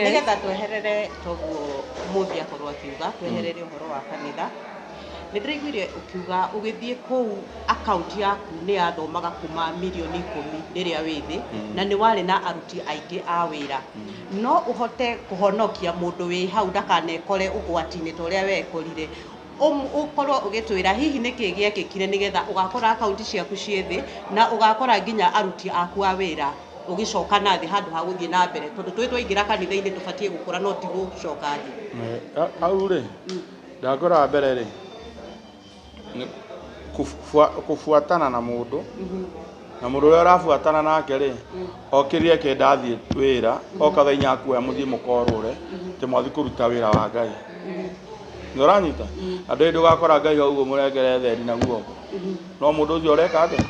nigetha tweherere toguo mũthia korwo akiuga tweherere ũhoro wa kanitha nĩ ndĩraiguire ũkiuga ũgĩthiĩ kũu akaunti yaku nĩ yathomaga kuma mirioni 10 rĩrĩa wĩ thĩ na nĩ warĩ na aruti aingĩ a wĩra no ũhote kũhonokia mũndũ wĩ hau ndakanekore ũgwati-inĩ ta ũrĩa wekorire ũkorwo ũgĩtwĩra hihi nĩkĩ gĩekĩkire nĩgetha ũgakora akaunti ciaku ciĩ thĩ na ũgakora nginya aruti aku a wĩra ũgĩcoka na thĩ handũ ha gũthiĩ na mbere tondũ twĩ twaingĩra kanitha-inĩ tũbatiĩ gũkũra no ti gũcoka thĩ au rĩ ndakora mbere rĩ kufuatana na mũndũ na mũndũ ũrĩa ũrafuatana nake rĩ okĩrire kenda athiĩ wĩra oka thaa inya akuoya mũthiĩ mũkorũre tĩ mwathi kũruta wĩra wa Ngai nĩũranyita andũ ndũgakora Ngai ũguo mũrengere theri na guoko no mũndũ ũcio ũreka atĩa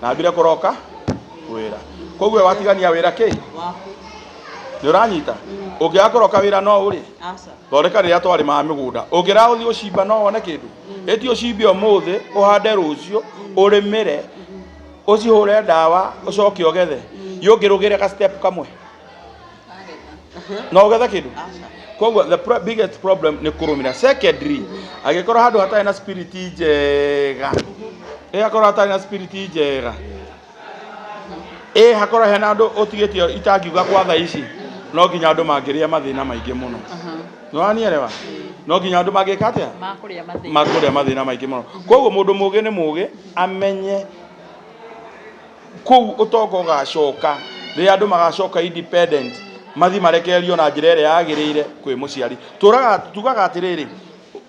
na mbire kũroka wĩra koguo watigania wĩra kĩ nĩũranyita ũngĩakoroka wĩra no ũrĩ thondeka rĩrĩa twarĩ ma mĩgũnda ũngĩrathiĩ ũcimba no wone kĩndũ ĩtio ũcimbe ũmũthĩ ũhande rũciũ ũrĩmĩre ũcihũre ndawa ũcoke ũgethe yũngĩrũgĩre ka step kamwe no ũgethe kĩndũ koguo the biggest problem nĩ kũrũmĩra secondary agĩkorwo handũ hatarĩ na spirit njega akorwo hatarĩ na spirit njega hakorwo hena andũ ũtigĩtio itangiuga kwa thaa ici no nginya andũ mangĩrĩa mathĩna maingĩ mũno nĩwanielewa no nginya andũ mangĩka atĩa makũrĩa mathĩna maingĩ mũno koguo mũndũ mũgĩ nĩ mũgĩ amenye kũu ũtonga ũgacoka rĩrĩa andũ magacoka independent mathi marekererio na njĩra ĩrĩa yagĩrĩire kwĩ mũciari tugaga atĩrĩrĩ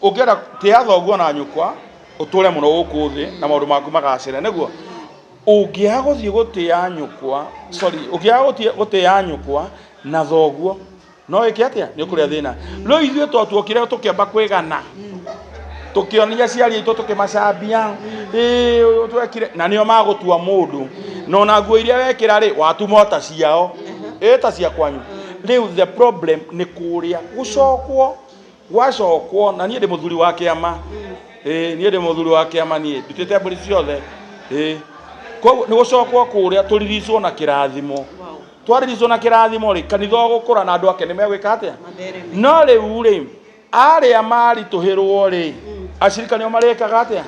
ũngĩenda tĩa thoguo na nyũkwa ũtũre mũno gũkũ thĩ na maũndũ maku magacĩre nĩguo ũngĩaga gũthiĩ gũtĩa nyũkwa ũngĩaga gũtĩa nyũkwa na thoguo no ĩke atĩa nĩ ũkũrĩa thĩna rĩu ithuĩ tuokire tũkĩamba kwĩgana tũkĩonia aciari aitũ tũkĩmacambia twekire na nĩo magũtua mũndũ no na nguo iria wekĩra rĩ watuma ta ciao ta cia kwanyu rĩu the problem nĩ kũrĩa gwacokwo na niĩ ndĩ mũthuri wa kĩama niĩ ndĩ mũthuri wa kĩama niĩ ndutĩte mbũri ciothe koguo nĩ gũcokwo kũrĩa tũriricwo na kĩrathimo twariricwo na kĩrathimo rĩ kanitha gũkũra na andũ ake nĩ megwĩka atĩa no rĩu rĩ arĩa maritũhĩrwo rĩ acirika nĩo marĩkaga atĩa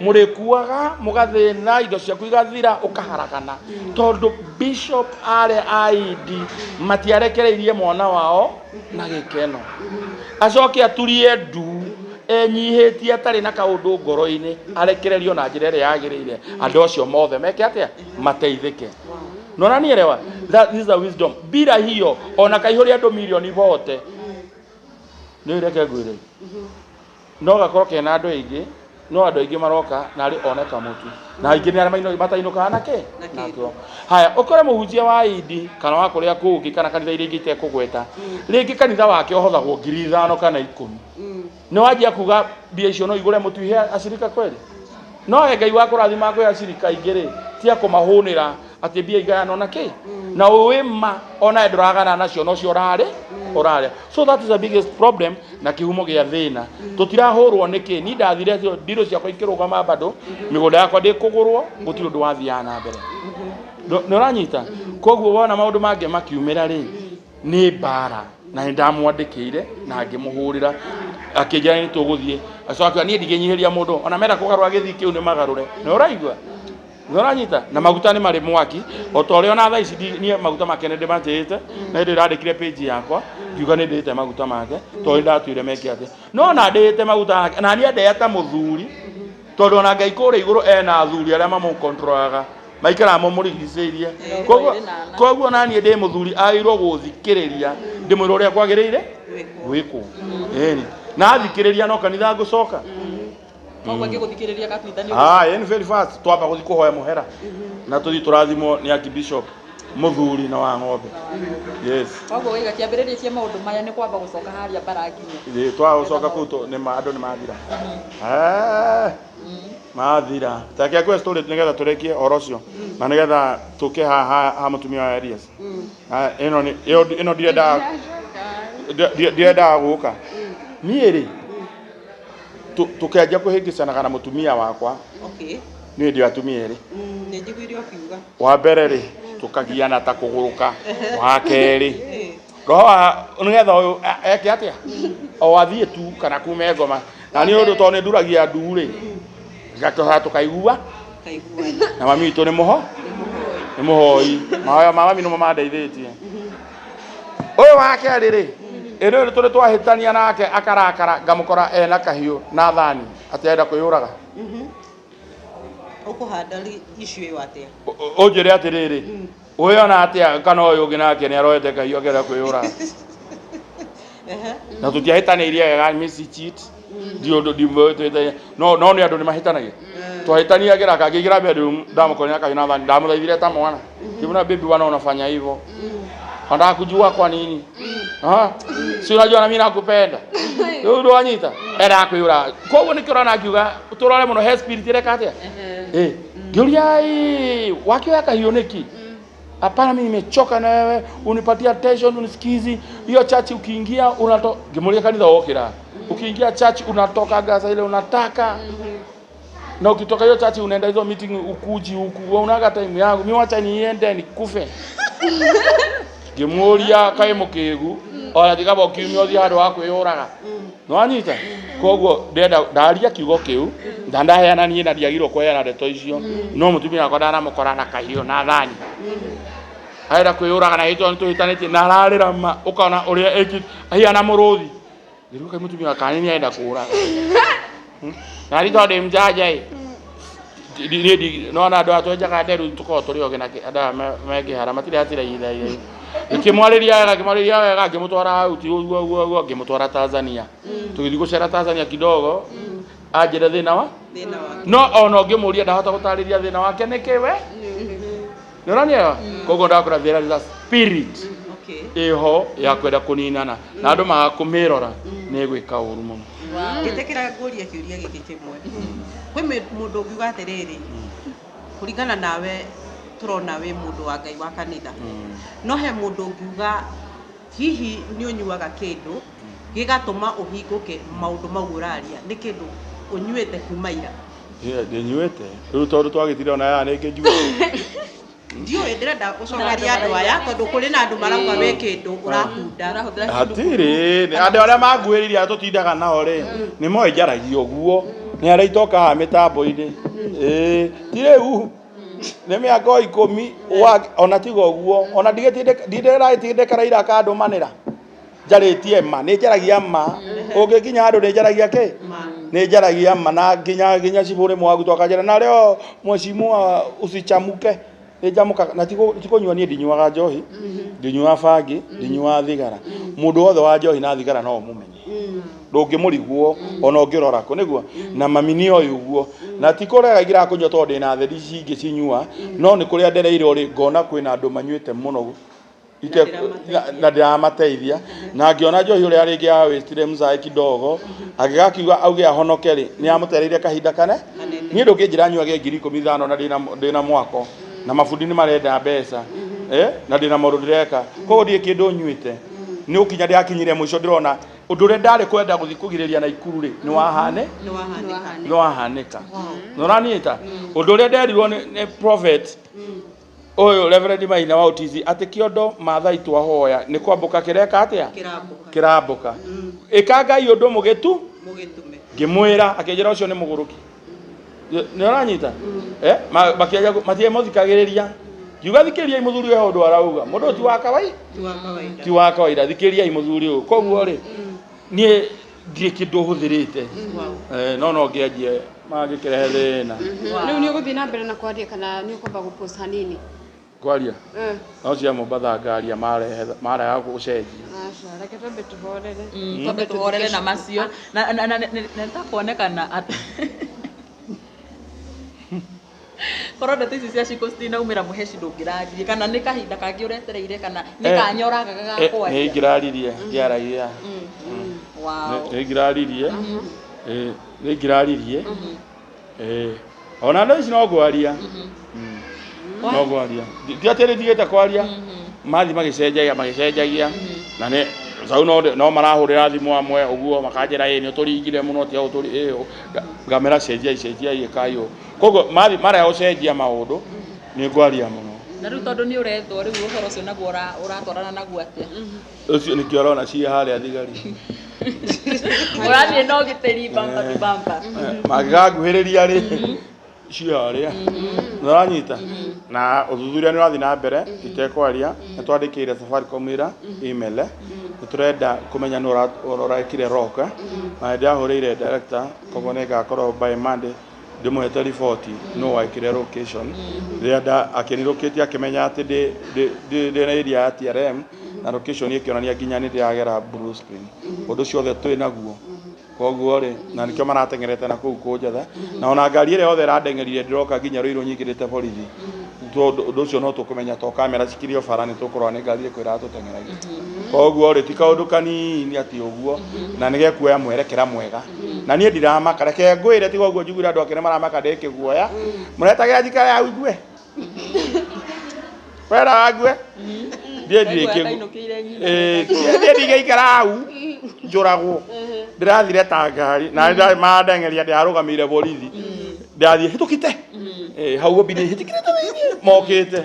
mũrĩkuaga mũgathĩna indo ciaku igathira ũkaharagana tondũ bishop arĩa aidi matiarekereirie mwana wao na gĩkeno acoke aturie ndu enyihĩtie atarĩ na kaũndũ ngoro-inĩ arekererio na njĩra ĩrĩa yagĩrĩire andũ acio mothe meke atĩa mateithĩke nona nielewa that is the wisdom bila hiyo ona kaihũria andũ milioni vote nĩ ireke ngwĩre no gakorwo kena andũ aingĩ no andũ aingĩ maroka na arĩ oneka mũtu na aingĩ nĩ arĩa matainũkaga nakĩ nakĩo haya ũkore mũhunjia wa idi kana wa kũrĩa kũngĩ kana kanitha iria ingĩ itekũgweta rĩngĩ kanitha wake ũhothagwo 5,000 kana 10 nĩ wanjia kuga mbia icio no igũre mũtu ihe acirika kweli no Ngai wa kũrathima kwĩ acirika ingĩ rĩ tia kũmahũnĩra atĩ mbia igayano nakĩ na ũwĩma ona ndũragana nacio no cio ũrarĩa so that is the biggest problem na kĩhumo gĩa thĩna tũtirahũrwo nĩkĩ ni ndathire ndirũ ciakwa ikĩrũgama bado mĩgũnda yakwa ndĩkũgũrwo gũtirĩ ũndũ wathiaga na mbere nĩ ũranyita koguo wona maũndũ mangĩ makiumĩra rĩ nĩ mbara na ndamwandĩkĩire na ngĩmũhũrĩra akĩnjĩra nĩ tũgũthiĩ acoka niĩ ndingĩnyihĩria mũndũ ona mera kũgarũra gĩthii kĩu nĩ magarũre nĩ ũraigua nĩũranyita na maguta nĩ marĩ mwaki o ta ũrĩa ona thaa ici niĩ maguta make nĩ ndĩmanjĩte na hĩndĩ ndandĩkire page yakwa ngiuga nĩ ndĩte maguta make tondũ ndatuire meke atĩa no na ndĩte maguta make na niĩ ndĩeta mũthuri tondũ ona Ngai kũrĩa igũrũ ena athuri arĩa mamũkontrolaga maikara mũmũrigicĩirie koguo na niĩ ndĩ mũthuri agĩrĩirwo gũthikĩrĩria ndĩmwĩra ũrĩa kwagĩrĩire gwĩkwo na thikĩrĩria no kanitha ngũcoka koguo ngĩgũthikĩrĩria kanitha nĩ in very fast twamba gũthiĩ kũhoya mũhera na tũthiĩ tũrathimwo nĩ archbishop mũthuri na wa ng'ombe yes koguo wĩga kĩambĩrĩria cia maũndũ maya nĩ kwamba gũcoka harĩa baranginya twagũcoka kũu andũ nĩ mathira mathira takia kwa story nĩgetha tũrĩkie oro ũcio na nĩgetha tũke ha mũtumia wa Elias ĩno ndiendaga gũka niĩ rĩ tukianjia kuhingicana kana mutumia wakwa Okay. ni ndio atumia ri Nĩ njiguire ũkiuga. wa mbere ri tukagiana ta kuguruka wa keri roha nigetha uyu eke atia o athie tu kana kume ngoma na ni undu to ni nduragia ndu ri gatoha tukaigua na mami itu ni muhoi mami no mamandeithĩtie uyu wa keri ri ero tuli twahitania nake akarakara ngamukora ena kahiu na thani atienda kwiyuraga ukuhanda issue watia unjire atiriri uyu na atia kana uyu ngi nake ni aroete kahiu agera kwiyuraga na tutiahitanirie wega miss cheat diondo dimbo no ni andu ni mahitanagia twahitania agera kagigira bedu ndamukora kahiu na thani ndamuthaithire ta mwana kibuna baby wana unafanya hivyo anataka kujua kwa nini si unajua na mimi nakupenda wewe ndo wanyita era kwiyura kwa hiyo nikirona akiuga uturore muno he spirit reka atia Julia wakio yakahioneki hapana mimi nimechoka na wewe unipatia attention unisikizi hiyo church ukiingia unatoka ngimulia kanitha okira ukiingia church unatoka gaza ile unataka na ukitoka hiyo church unaenda hizo meeting ukuji huku unaga time yangu mimi wacha niende nikufe ngimulia kae mukigu ona tigaba ukiumia uthi handu wa kwiyuraga no anyita koguo ndenda ndaria kiugo kiu ndandaheana nie na ndiagirwo kweana ndeto icio no mutumia akwa ndanamukora na kahiu na thani aira kwiyuraga na hito nituhitanitie na ararira ma ukona uria eki ahiana muruthi ndiruka mutumia kanini aenda kuraga na rito de mjaja no na ndo atwenjaga nderu tuko turi oge na ada mege hara matire atira ida ikimwariria wega ngimutwara hau ti uguo ngimutwara Tanzania tugithii gucera Tanzania kidogo ajira thina wa no ono ngimuria ndahota gutariria thina wake nikiwe nirania kogo ndakora there is a spirit iho ya kwenda kuninana na andu magakumirora ni gwika uru muno gitekira nguria kiuria giki kimwe kwi mundu ngiuga atiriri kuringana nawe turona we mundu wa Ngai wa kanitha no he mundu ngiuga hihi ni unyuaga kindu gigatuma uhinguke maundu mau uraria ni kindu unyuete kumaira ndinyuete riu tondu twagitire ona ya ningi njua ndio ndirenda ucokaria andu aya tondu kuri na andu marauga we kindu urakunda atiri andu aria manguiriria tutindaga nao ri ni moe njaragia uguo ni aria itoka ha mitambo-ini tiriu nä mä aka 10 ona tiga å guo ona ndindäraitindäkara ira kandåmanä ra njarä tie ma nä njaragia ma å ngä kinya handå nä njaragia kä nä njaragia ma na nginya cibå rä mwagu twakanjera na rä mwecimua usichamuke nä njamuka na tikå nyua niä ndinyuaga njohi ndinyuaga bangi ndinyuaga thigara må ndå wothe wa njohi na thigara no å må menye ndå ngä må riguo ona å ngä rorako niguo na mami nä oä å guo na ti kå rega igira kå nyua tondå ndä na theri cingä cinyua no nä kå rä a ndereire å rä ngona kwä na andå manyuä te må no na ndäramateithia na ngĩona njohi ũrĩa rĩngĩ ya wĩstire mzae kidogo agĩgakiuga auge ahonoke rĩ nĩ amũtereire kahinda kane niĩ ndũngĩnjĩra nyuage 15,000 na ndĩna mwako na mabundi nĩ marenda mbeca na ndĩna maũndũ ndĩreka koguo ndirĩ kĩndũ nyuĩte nĩ ũkinya ndĩrakinyire mũico ndĩrona ũndũ ũrĩa ndarĩ kwenda gũthiĩ kũgirĩrĩria na ikuru rĩ nĩ wahanĩka nĩ ũranyita ũndũ ũrĩa nderirwo nĩ prophet oyo Reverend Maina wa Utizi ati kiondo mathai twahoya ni kwambuka kireka atia kirambuka ikanga iondo mugitume ngimwira akinjira ucio ni muguruki ni oranyita bakiaja matie muthikagiriria ngiuga thikiriai muthuri uyu undu arauga mundu ti wa kawaida thikiriai muthuri uyu koguo ri nie ndie kindu huthirite no ngianjie magikirehe thina riu ni uguthii na mbere na kwaria kana ni ukomba gupost hanini kwaria no cia Mombatha ngaria mara ya gucenjia aca reke twambe tuhorere twambe tuhorere na macio na nitakuonekana ati korwo ndeto ici cia ciko citinaumĩra mũheci ndũngĩraririe kana nĩ kahinda kangĩ ũretereire kana nĩ kanyoraga gagakwa nĩ ngĩraririe ngĩaragia nĩ ngĩraririe nĩ ngĩraririe ona andũ ici no ngwaria no ngwaria ti atĩ ndigĩte kwaria mathi magĩcenjagia na nĩ Sau no marahurira thimu amwe uguo makanjira ni turingire muno tia uturi ngamera cenjia ikayo kogo mara ucenjia maundu ni ngwaria muno na riu tondu ni urethwo riu uhoro ucio naguo uratwarana naguo atia ucio ni kiorona ci haria thigari urathie no giteri bamba tu bamba magigaguhiriria ri ci haria naranyita na uthuthuria ni urathi na mbere itekwaria nitwandikire Safaricom ira email turenda kumenya no urakire roka na ndiahurire director kogo nega korwo by Monday ndimuhete report no wakire location renda akiniroketi akimenya ati de na area ya TRM na location ikionania ginya ni ndiragera blue screen undu ciothe twi naguo koguo ri na nikio maratengerete na kuu kunjetha na ona ngari ire yothe randengerire ndiroka ginya ruiru nyingirite borithi undu ucio no tukumenya to kamera cikirio barani tukorwa ni ngari ikwira tutengeragia koguo ri ti kaundu kanini ati uguo na nigekuoya mwerekera mwega na nie ndiramaka reke ngwire ti koguo njugire andu akene maramaka ndikiguoya muretagira njikara ya ugue wera ague ndigeikara au njuragwo ndirathire ta ngari na mandengeria ndiarugamire borithi ndathie hitukite hau bidi hitikite mokite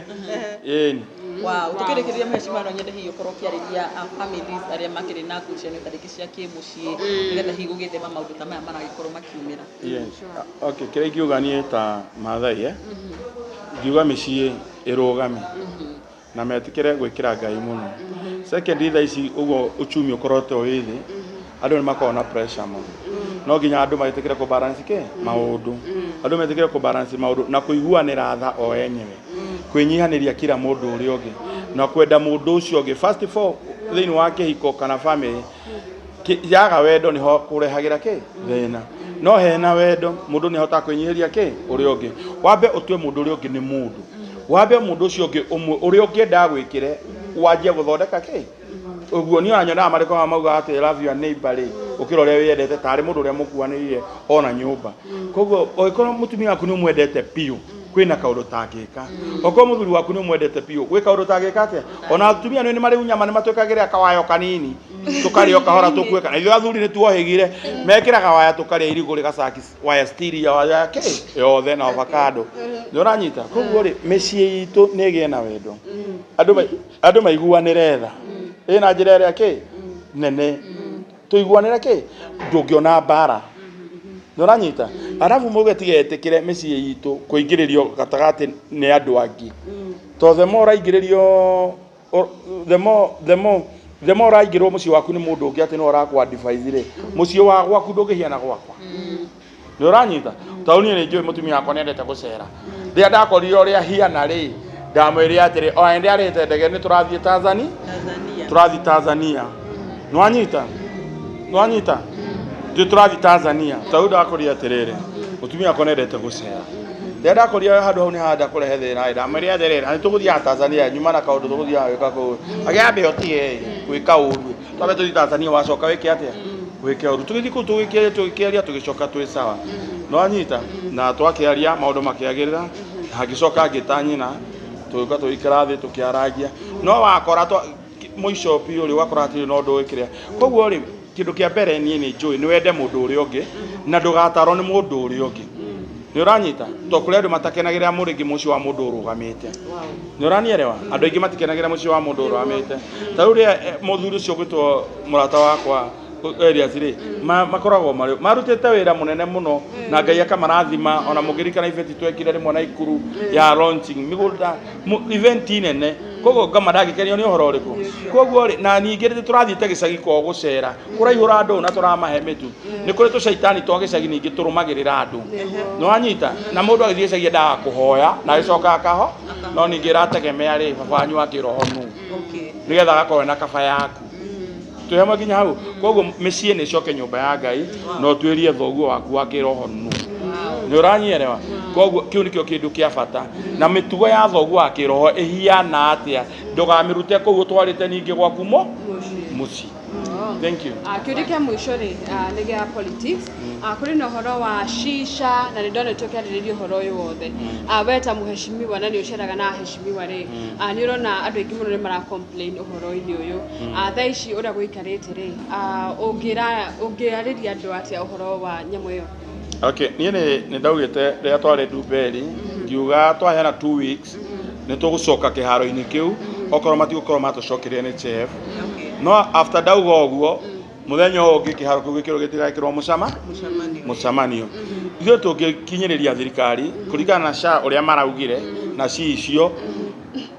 wow tukirikiria mheshimiwa no nyende hiyo korwo kiariria families aria makiri na kuciano tariki cia kimucii nigetha higugithema maundu ta maya maragikorwo makiumira okay kire kiuganie ta mathai ngiuga micii irugame na metikire gwikira ngai muno second tha ici ugo uchumi ukorote withi andu ni makona pressure muno no ginya andu mayitikire ku balance ke maundu andu metikire ku balance maundu na kuiguanira tha o enyewe kwinyihaniria kila mundu uri ungi na kwenda mundu ucio ungi first of all thini wa kihiko kana family yaga wendo niho kurehagira ke thina no hena wendo mundu nihota kwinyihiria ke uri ungi wambe utwe mundu uri ungi ni mundu wambe mundu ucio ungi uri ungi ndagwikire wanjie guthondeka ke uguo ni anyona mariko amauga ati love your neighbor ukirore wendete tari mundu uria mukuanirire ona nyumba koguo oikoro mutumia waku ni umwendete piu kwina kaundu tangika oko muthuri waku ni umwendete piu gwika kaundu tangika ate ona atumia ni mari unyama ni matwekagira kawayo kanini tukario kahora tukweka na ithu athuri ni tuohigire mekira kawaya tukaria irigo rigacaki waya steel ya waya ke yothe na avocado ndoranyita koguo ri mecii itu nigie na wendo andu maiguanire tha ina njira ria ke nene tuiguanire ke ndungiona bara ndoranyita arabu muge tigetikire mecii itu kuingiririo gatagati ni andu angi to the more aingiririo the more aingirwo muci waku ni mundu ungi ati no arakwa advise ri muci wa gwaku ndungihiana gwakwa ndoranyita tauni ni njui mutumia akwa nendete gucera ria ndakorire uria hiana ri ndamwiri atiri o ende arite ndege ni turathie Tanzania nwanyita ndi turathie Tanzania tau ndakorire atiriri mutumia akwa nendete gucera ndenda koria handu hau ni handa kurehe thina ndamwiri atiriri ani tuguthia Tanzania nyuma na kaundu tuguthia wika ku agiambe otie gwika uru twabe tuthi Tanzania wacoka wike atia wike uru tugithi ku tugikiaria tugicoka twi sawa no anyita na twakiaria maundu makiagirira hagicoka ngitanyina tuka tuikara thi tukiaragia no wakora muico piuri wakora ati no nduikire koguo ri kindu kia mbere nie ni njui ni wende mundu uri ungi na ndugataro ni mundu uri ungi ni uranyita to kule andu matakenagira muringi muci wa mundu urugamite ni uranielewa andu ingi matikenagira muci wa mundu urugamite tauri muthuri ucio gwitwo murata wakwa area zire makoragwo marutete wira munene muno na ngai akamarathima ona mugirikana event twekire rimwe na ikuru ya launching migulda event nene kogo kama ndagikenio ni uhoro uriku koguo na ningire turathite gicagi kwa gucera kuraihura andu na turamahe mitu ni kuri tu shaitani twa gicagi ningi turumagirira andu no anyita na mundu agithie gicagi nda kuhoya na gicoka akaho no ningi rategemea ri babanyu akiroho nu nigetha gakorwe na kaba yaku tuyama ginya hau koguo mecii ni coke nyumba ya ngai no twirie thoguo waku akiroho nu ni uranyielewa koguo kiu nikio kindu kia bata na mitugo ya thoguo akiroho ihiana atia ndugamirute koguo twarite ningi gwaku muci Thank you. Kiurike mwisho ri nige politics. Kuri no horo wa shisha na ndone tokia radio horo yothe. Weta muheshimiwa na ni uceraga na heshimiwa ri. Ni urona andu aingi muno ni mara complain uhoro-ini uyu. Thaa ici uria guikarite ri ungiariria andu atia uhoro wa nyamu iyo? Okay, niĩ nĩ ndaugĩte rĩrĩa twarĩ Ndumberi ngiuga twaheana 2 weeks nĩ tũgũcoka kĩharo-inĩ kĩu okorwo matigũkorwo matũcokeria nĩ chef. No after ndauga ũguo mũthenya ũngĩ kĩharo kĩu gĩkĩrwo gĩtigekĩrwo mũcemanio. Ithuĩ tũngĩkinyĩrĩria thirikari kũringana na SHA ũrĩa maraugire na icio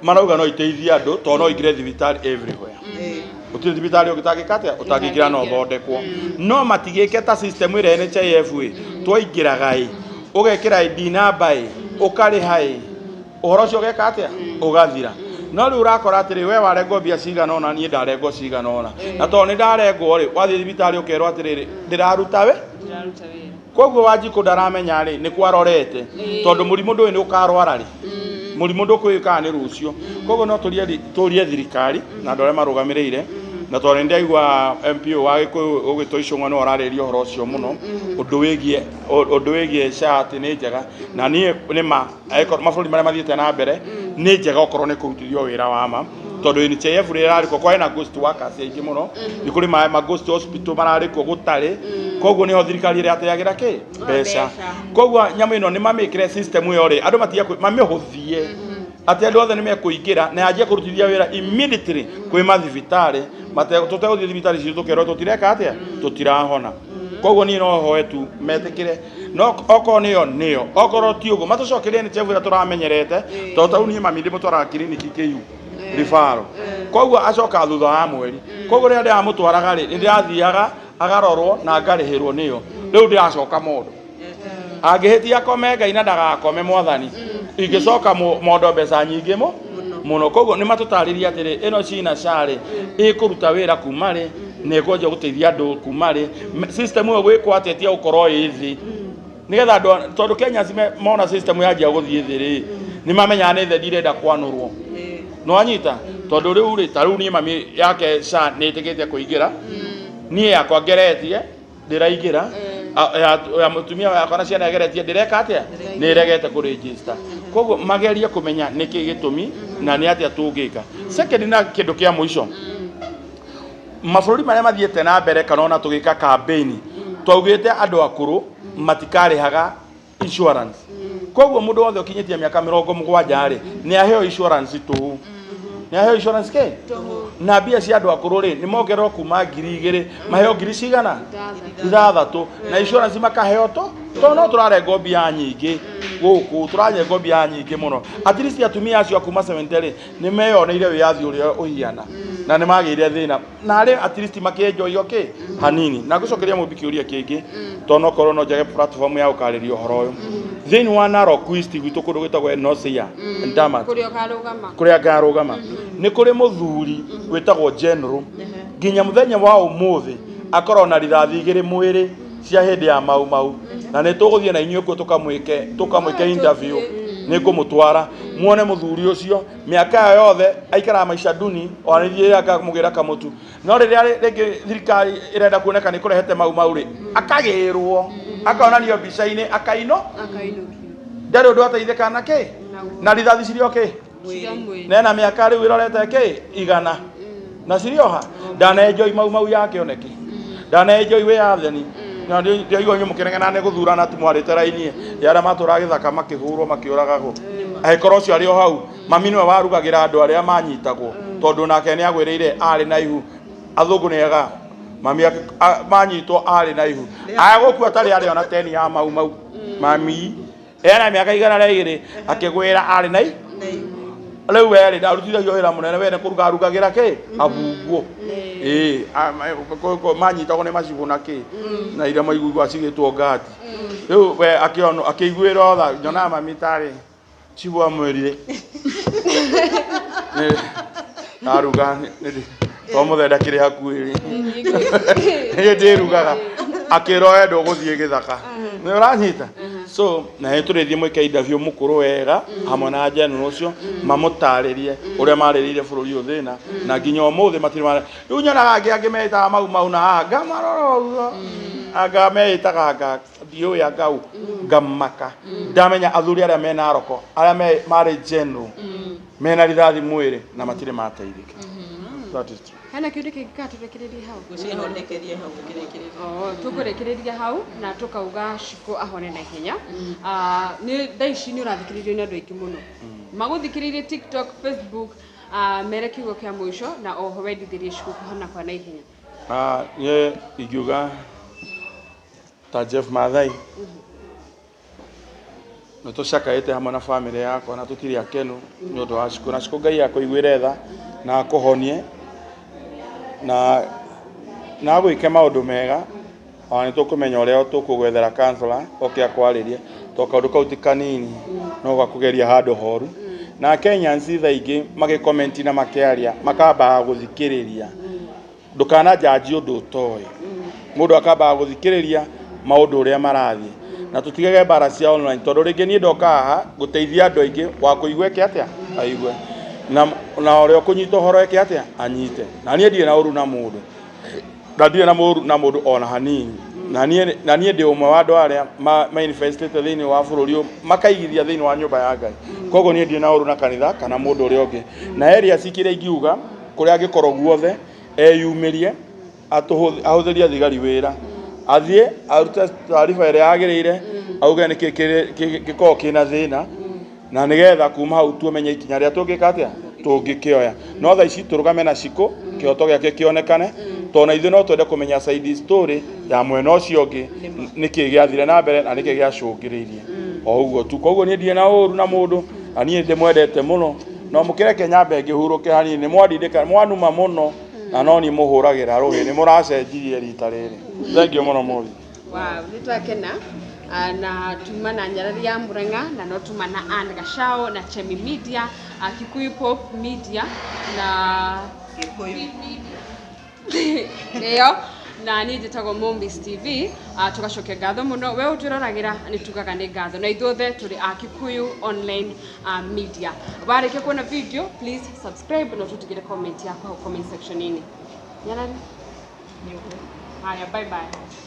marauga no iteithie andũ tondũ no ingĩre thibitarĩ everywhere. Gũtirĩ thibitarĩ ũngĩtangĩka ũtangĩkĩra no thondekwo. No matigĩke ta system ĩrĩa NHIF twaingĩraga ũgekĩra ID number ũkarĩha ũhoro ũcio ũgeka atĩa ũgathira. No rĩu ũrakora atĩrĩ we warengwo mbia cigana ũna niĩ ndarengwo cigana ũna na tondũ nĩ ndarengwo rĩ wathiĩ thibitarĩ ũkerwo atĩrĩrĩ ndĩraruta wĩra. Koguo Wanjikũ ndaramenya rĩ nĩ kwarorete tondũ mũrimũ ndũĩ nĩ ũkarwara rĩ mũrimũ ndũkwĩkaga nĩ rũcio. Koguo no tũrie thirikari na andũ arĩa marũgamĩrĩire na tondũ nĩndaigua MPO wa Gĩkũyũ ũgĩtwo Icũng'wa nĩ ararĩria ũhoro ũcio mũno ũndũ wĩgiĩ SHA atĩ nĩ njega na niĩ nĩma mabũrũri marĩa mathiĩte na mbere nĩ njega okorwo nĩ kũrutithio wĩra wa ma tondũ NHIF rĩrĩa rarĩkwo kwa hena ghost workers aingĩ mũno nĩ kũrĩ ma ghost hospital mararĩkwo gũtarĩ. Koguo nĩho thirikari ĩrĩa ateagĩra mbeca. Koguo nyamũ ĩno nĩ mamĩkĩre system ĩyo rĩ andũ matiga mamĩhũthie atĩ andũ othe nĩ mekũingĩra na yanjie kũrutithia wĩra immediately kwĩ mathibitarĩ tũtegũthiĩ thibitarĩ citũ tũkerwo tũtireka atĩa tũtirahona. Koguo niĩ no hoe tu metĩkĩre no okorwo nĩyo okorwo ti ũguo matũcokerie NHIF ĩrĩa tũramenyerete tondũ ta rĩu niĩ mami ndĩmũtwaraga kiriniki kĩu ribaro. Koguo acoka thutha wa mweri. Koguo rĩrĩa ndĩramũtwaraga rĩ nĩndĩrathiaga agarorwo na ngarĩhĩrwo nĩyo. Rĩu ndĩracoka mondo angĩhĩtia akome Ngai na ndagakome Mwathani ingĩcoka mondo mbeca nyingĩ mũno. Koguo nĩ matũtarĩria atĩrĩ ĩno cina SHA rĩ ĩkũruta wĩra kuma rĩ na ĩkwenja gũteithia andũ kuma rĩ system ĩyo gwĩkwo atĩa tia gũkorwo ĩ thĩ nĩgetha andũ tondũ Kenya mona system yanjia gũthiĩ thĩ rĩ nĩ mamenyaga nĩ thĩ ndirenda kwanũrwo. No anyita tondũ rĩu rĩ ta rĩu niĩ mami yake SHA nĩ ĩtĩkĩtie kũingĩra niĩ yakwa ngeretie ndĩraingĩra ya mũtumia yakwa na ciana yageretie ndĩreka atĩa nĩ ĩregete kũregister. Koguo magerie kũmenya nĩkĩ gĩtũmi na nĩ atĩa tũngĩka. Second na kĩndũ kĩa mũico mabũrũri marĩa mathiĩte na mbere kana ona tũgĩka campaign twaugĩte andũ akũrũ matikarĩhaga insurance. Koguo mũndũ wothe ũkinyĩtie mĩaka 70 rĩ nĩ aheo insurance tũhũ. Nĩ aheo insurance ke na mbia cia andũ akũrũ rĩ nĩ mongererwo kuma 2,000 maheo 6,000 na insurance makaheo to no tũrarengwo mbia nyingĩ gũkũ tũrarengwo mbia nyingĩ mũno. At least atumia acio kuma 70 rĩ nĩ meyoneire wĩyathi ũrĩa ũhiana na nĩ magĩire thĩna na rĩ at least makĩenjoy hanini. Na ngũcokeria mũmbi kĩũria kĩngĩ tondũ no korwo no njage platform ya gũkarĩria ũhoro ũyũ thĩinĩ wa Narok East gwitũ kũndũ gwĩtagwo Nosia Ndamat kũrĩa ngarũgama nĩ kũrĩ mũthuri gwĩtagwo General nginya mũthenya wa ũmũthĩ akorwo na rithathi 2 mwĩrĩ cia hĩndĩ ya mau na nĩ tũgũthiĩ na inyuĩ kuo tũkamwĩke interview nĩ ngũmũtwara muone mũthuri ũcio mĩaka yothe aikara maisha duni ona nĩthiĩ akamũgĩra kamũtu no rĩrĩa rĩngĩ thirikari ĩrenda kuoneka nĩ kũrehete mau rĩ akagĩrwo akaonanio mbica-inĩ akainũkio ndarĩ ũndũ ateithĩka na kĩ na rithathi cirio kĩ nena mĩaka rĩu ĩrorete kĩ 100 na cirioha ndanenjoy mau yake oneki ndanenjoy wĩyathani na ndio nyumu kĩnegena nĩ gũthurana tu mwarĩte raini ya arĩa matũra gĩthaka makĩhũrwo makĩũragagwo agĩkorwo ũcio arĩ o hau mami nĩwe warugagĩra andũ arĩa manyitagwo tondũ nake nĩ agwĩrĩire arĩ na ihu athũngũ nĩ ega mami manyitwo arĩ na ihu agũkua tarĩ arĩ ona 10 ya mau mami ena mĩaka 102 akĩgwĩra arĩ na rĩu werĩ ndarutithagio wĩra mũnene wene kũrugagĩra kĩ abunguo manyitagwo nĩ macibũ na kĩ na iria maiguigua cigĩtwo ngati rĩu we akĩiguĩra tha nyonaga mami tarĩ cibũ amwĩrire aruga to mũthee ndakĩrĩ hakuhĩ nĩ ndĩrugaga akiro endo guthie githaka ni uranyita so na niturithi mwike interview mukuru wega hamwe na Jen ucio mamutaririe uria maririire bururi uthina na nginya umuthi matiri mara riu nyonaga angimeta mau na anga maroro anga meitaga dio ya gau gamaka ndamenya athuri aria mena roko aria mari general mena rithathi mwiri na matire mateithika that is true. Hana kiundi kingikaturekereria hau gucihonekeria hau kirekereria tukurekereria hau na tukauga Shiko ahone na ihenya ni thaici ni urathikiririo ni andu aingi muno maguthikiririe TikTok, Facebook mere kiugo kia mwisho na oho wendithirie Shiko kuhona kwa na ihenya ye igiuga ta Jeff Mathai no tucakaite hamwe na family yakwa na tutiri akenu ni undu wa Shiko na Shiko Ngai akuiguire tha na akuhonie na gwike maundu mega ani tukumenya uria tukugwethera counselor okia kwariria to kaundu kau ti kanini no gakugeria handu horu na Kenyans thaingi magicomment na makiaria makamba guthikiriria ndukana jaji undu utoe mundu akamba guthikiriria maundu uria marathie na tutigege bara cia online tondu ringi ni ndoka haha guteithia andu aingi wa kuigwe ke atia aigwe na uria kunyita horo eke atia anyite na nie ndie na uru na mundu na mundu ona hanini na nie ndi umwe wa andu aria manifestete thini wa bururi makaigithia thini wa nyumba ya Ngai koguo nie ndie na uru na kanitha kana mundu uria ungi na area cikire ingiuga kuria angikoro guothe eyumirie ahuthiria thigari wira athie aruta taarifa ire yagirire auge ni gikoo kina thina na nigetha kuma hau tumenye ikinya ria tungika atia tungikioya no tha ici turugame na Shiko kioto giake kionekane tona ithu no twende kumenya side story ya mwena ucio ungi niki giathire na mbere na niki giacungiririe o uguo tu koguo ni ndie na uru na mundu ani ndi mwendete muno no mukire Kenya mbe ngihuruke hani ni mwandindika mwanuma muno na no ni muhuragira ruhi ni muracenjirie rita riri thengio muno muthi wow nitwakena na tuma na Nyarari ya Murang'a na no tuma na Anne Gashao na Chemi Media Kikuyu Pop Media na Gikuyu leo na ni njitagwo Mombis TV tugacokia ngatho muno we utwiroragira ni tugaga ni ngatho na ithuothe turi Kikuyu Online Media bareke kuona video please subscribe na tutigire comment yako comment section ini Nyarari haya bye bye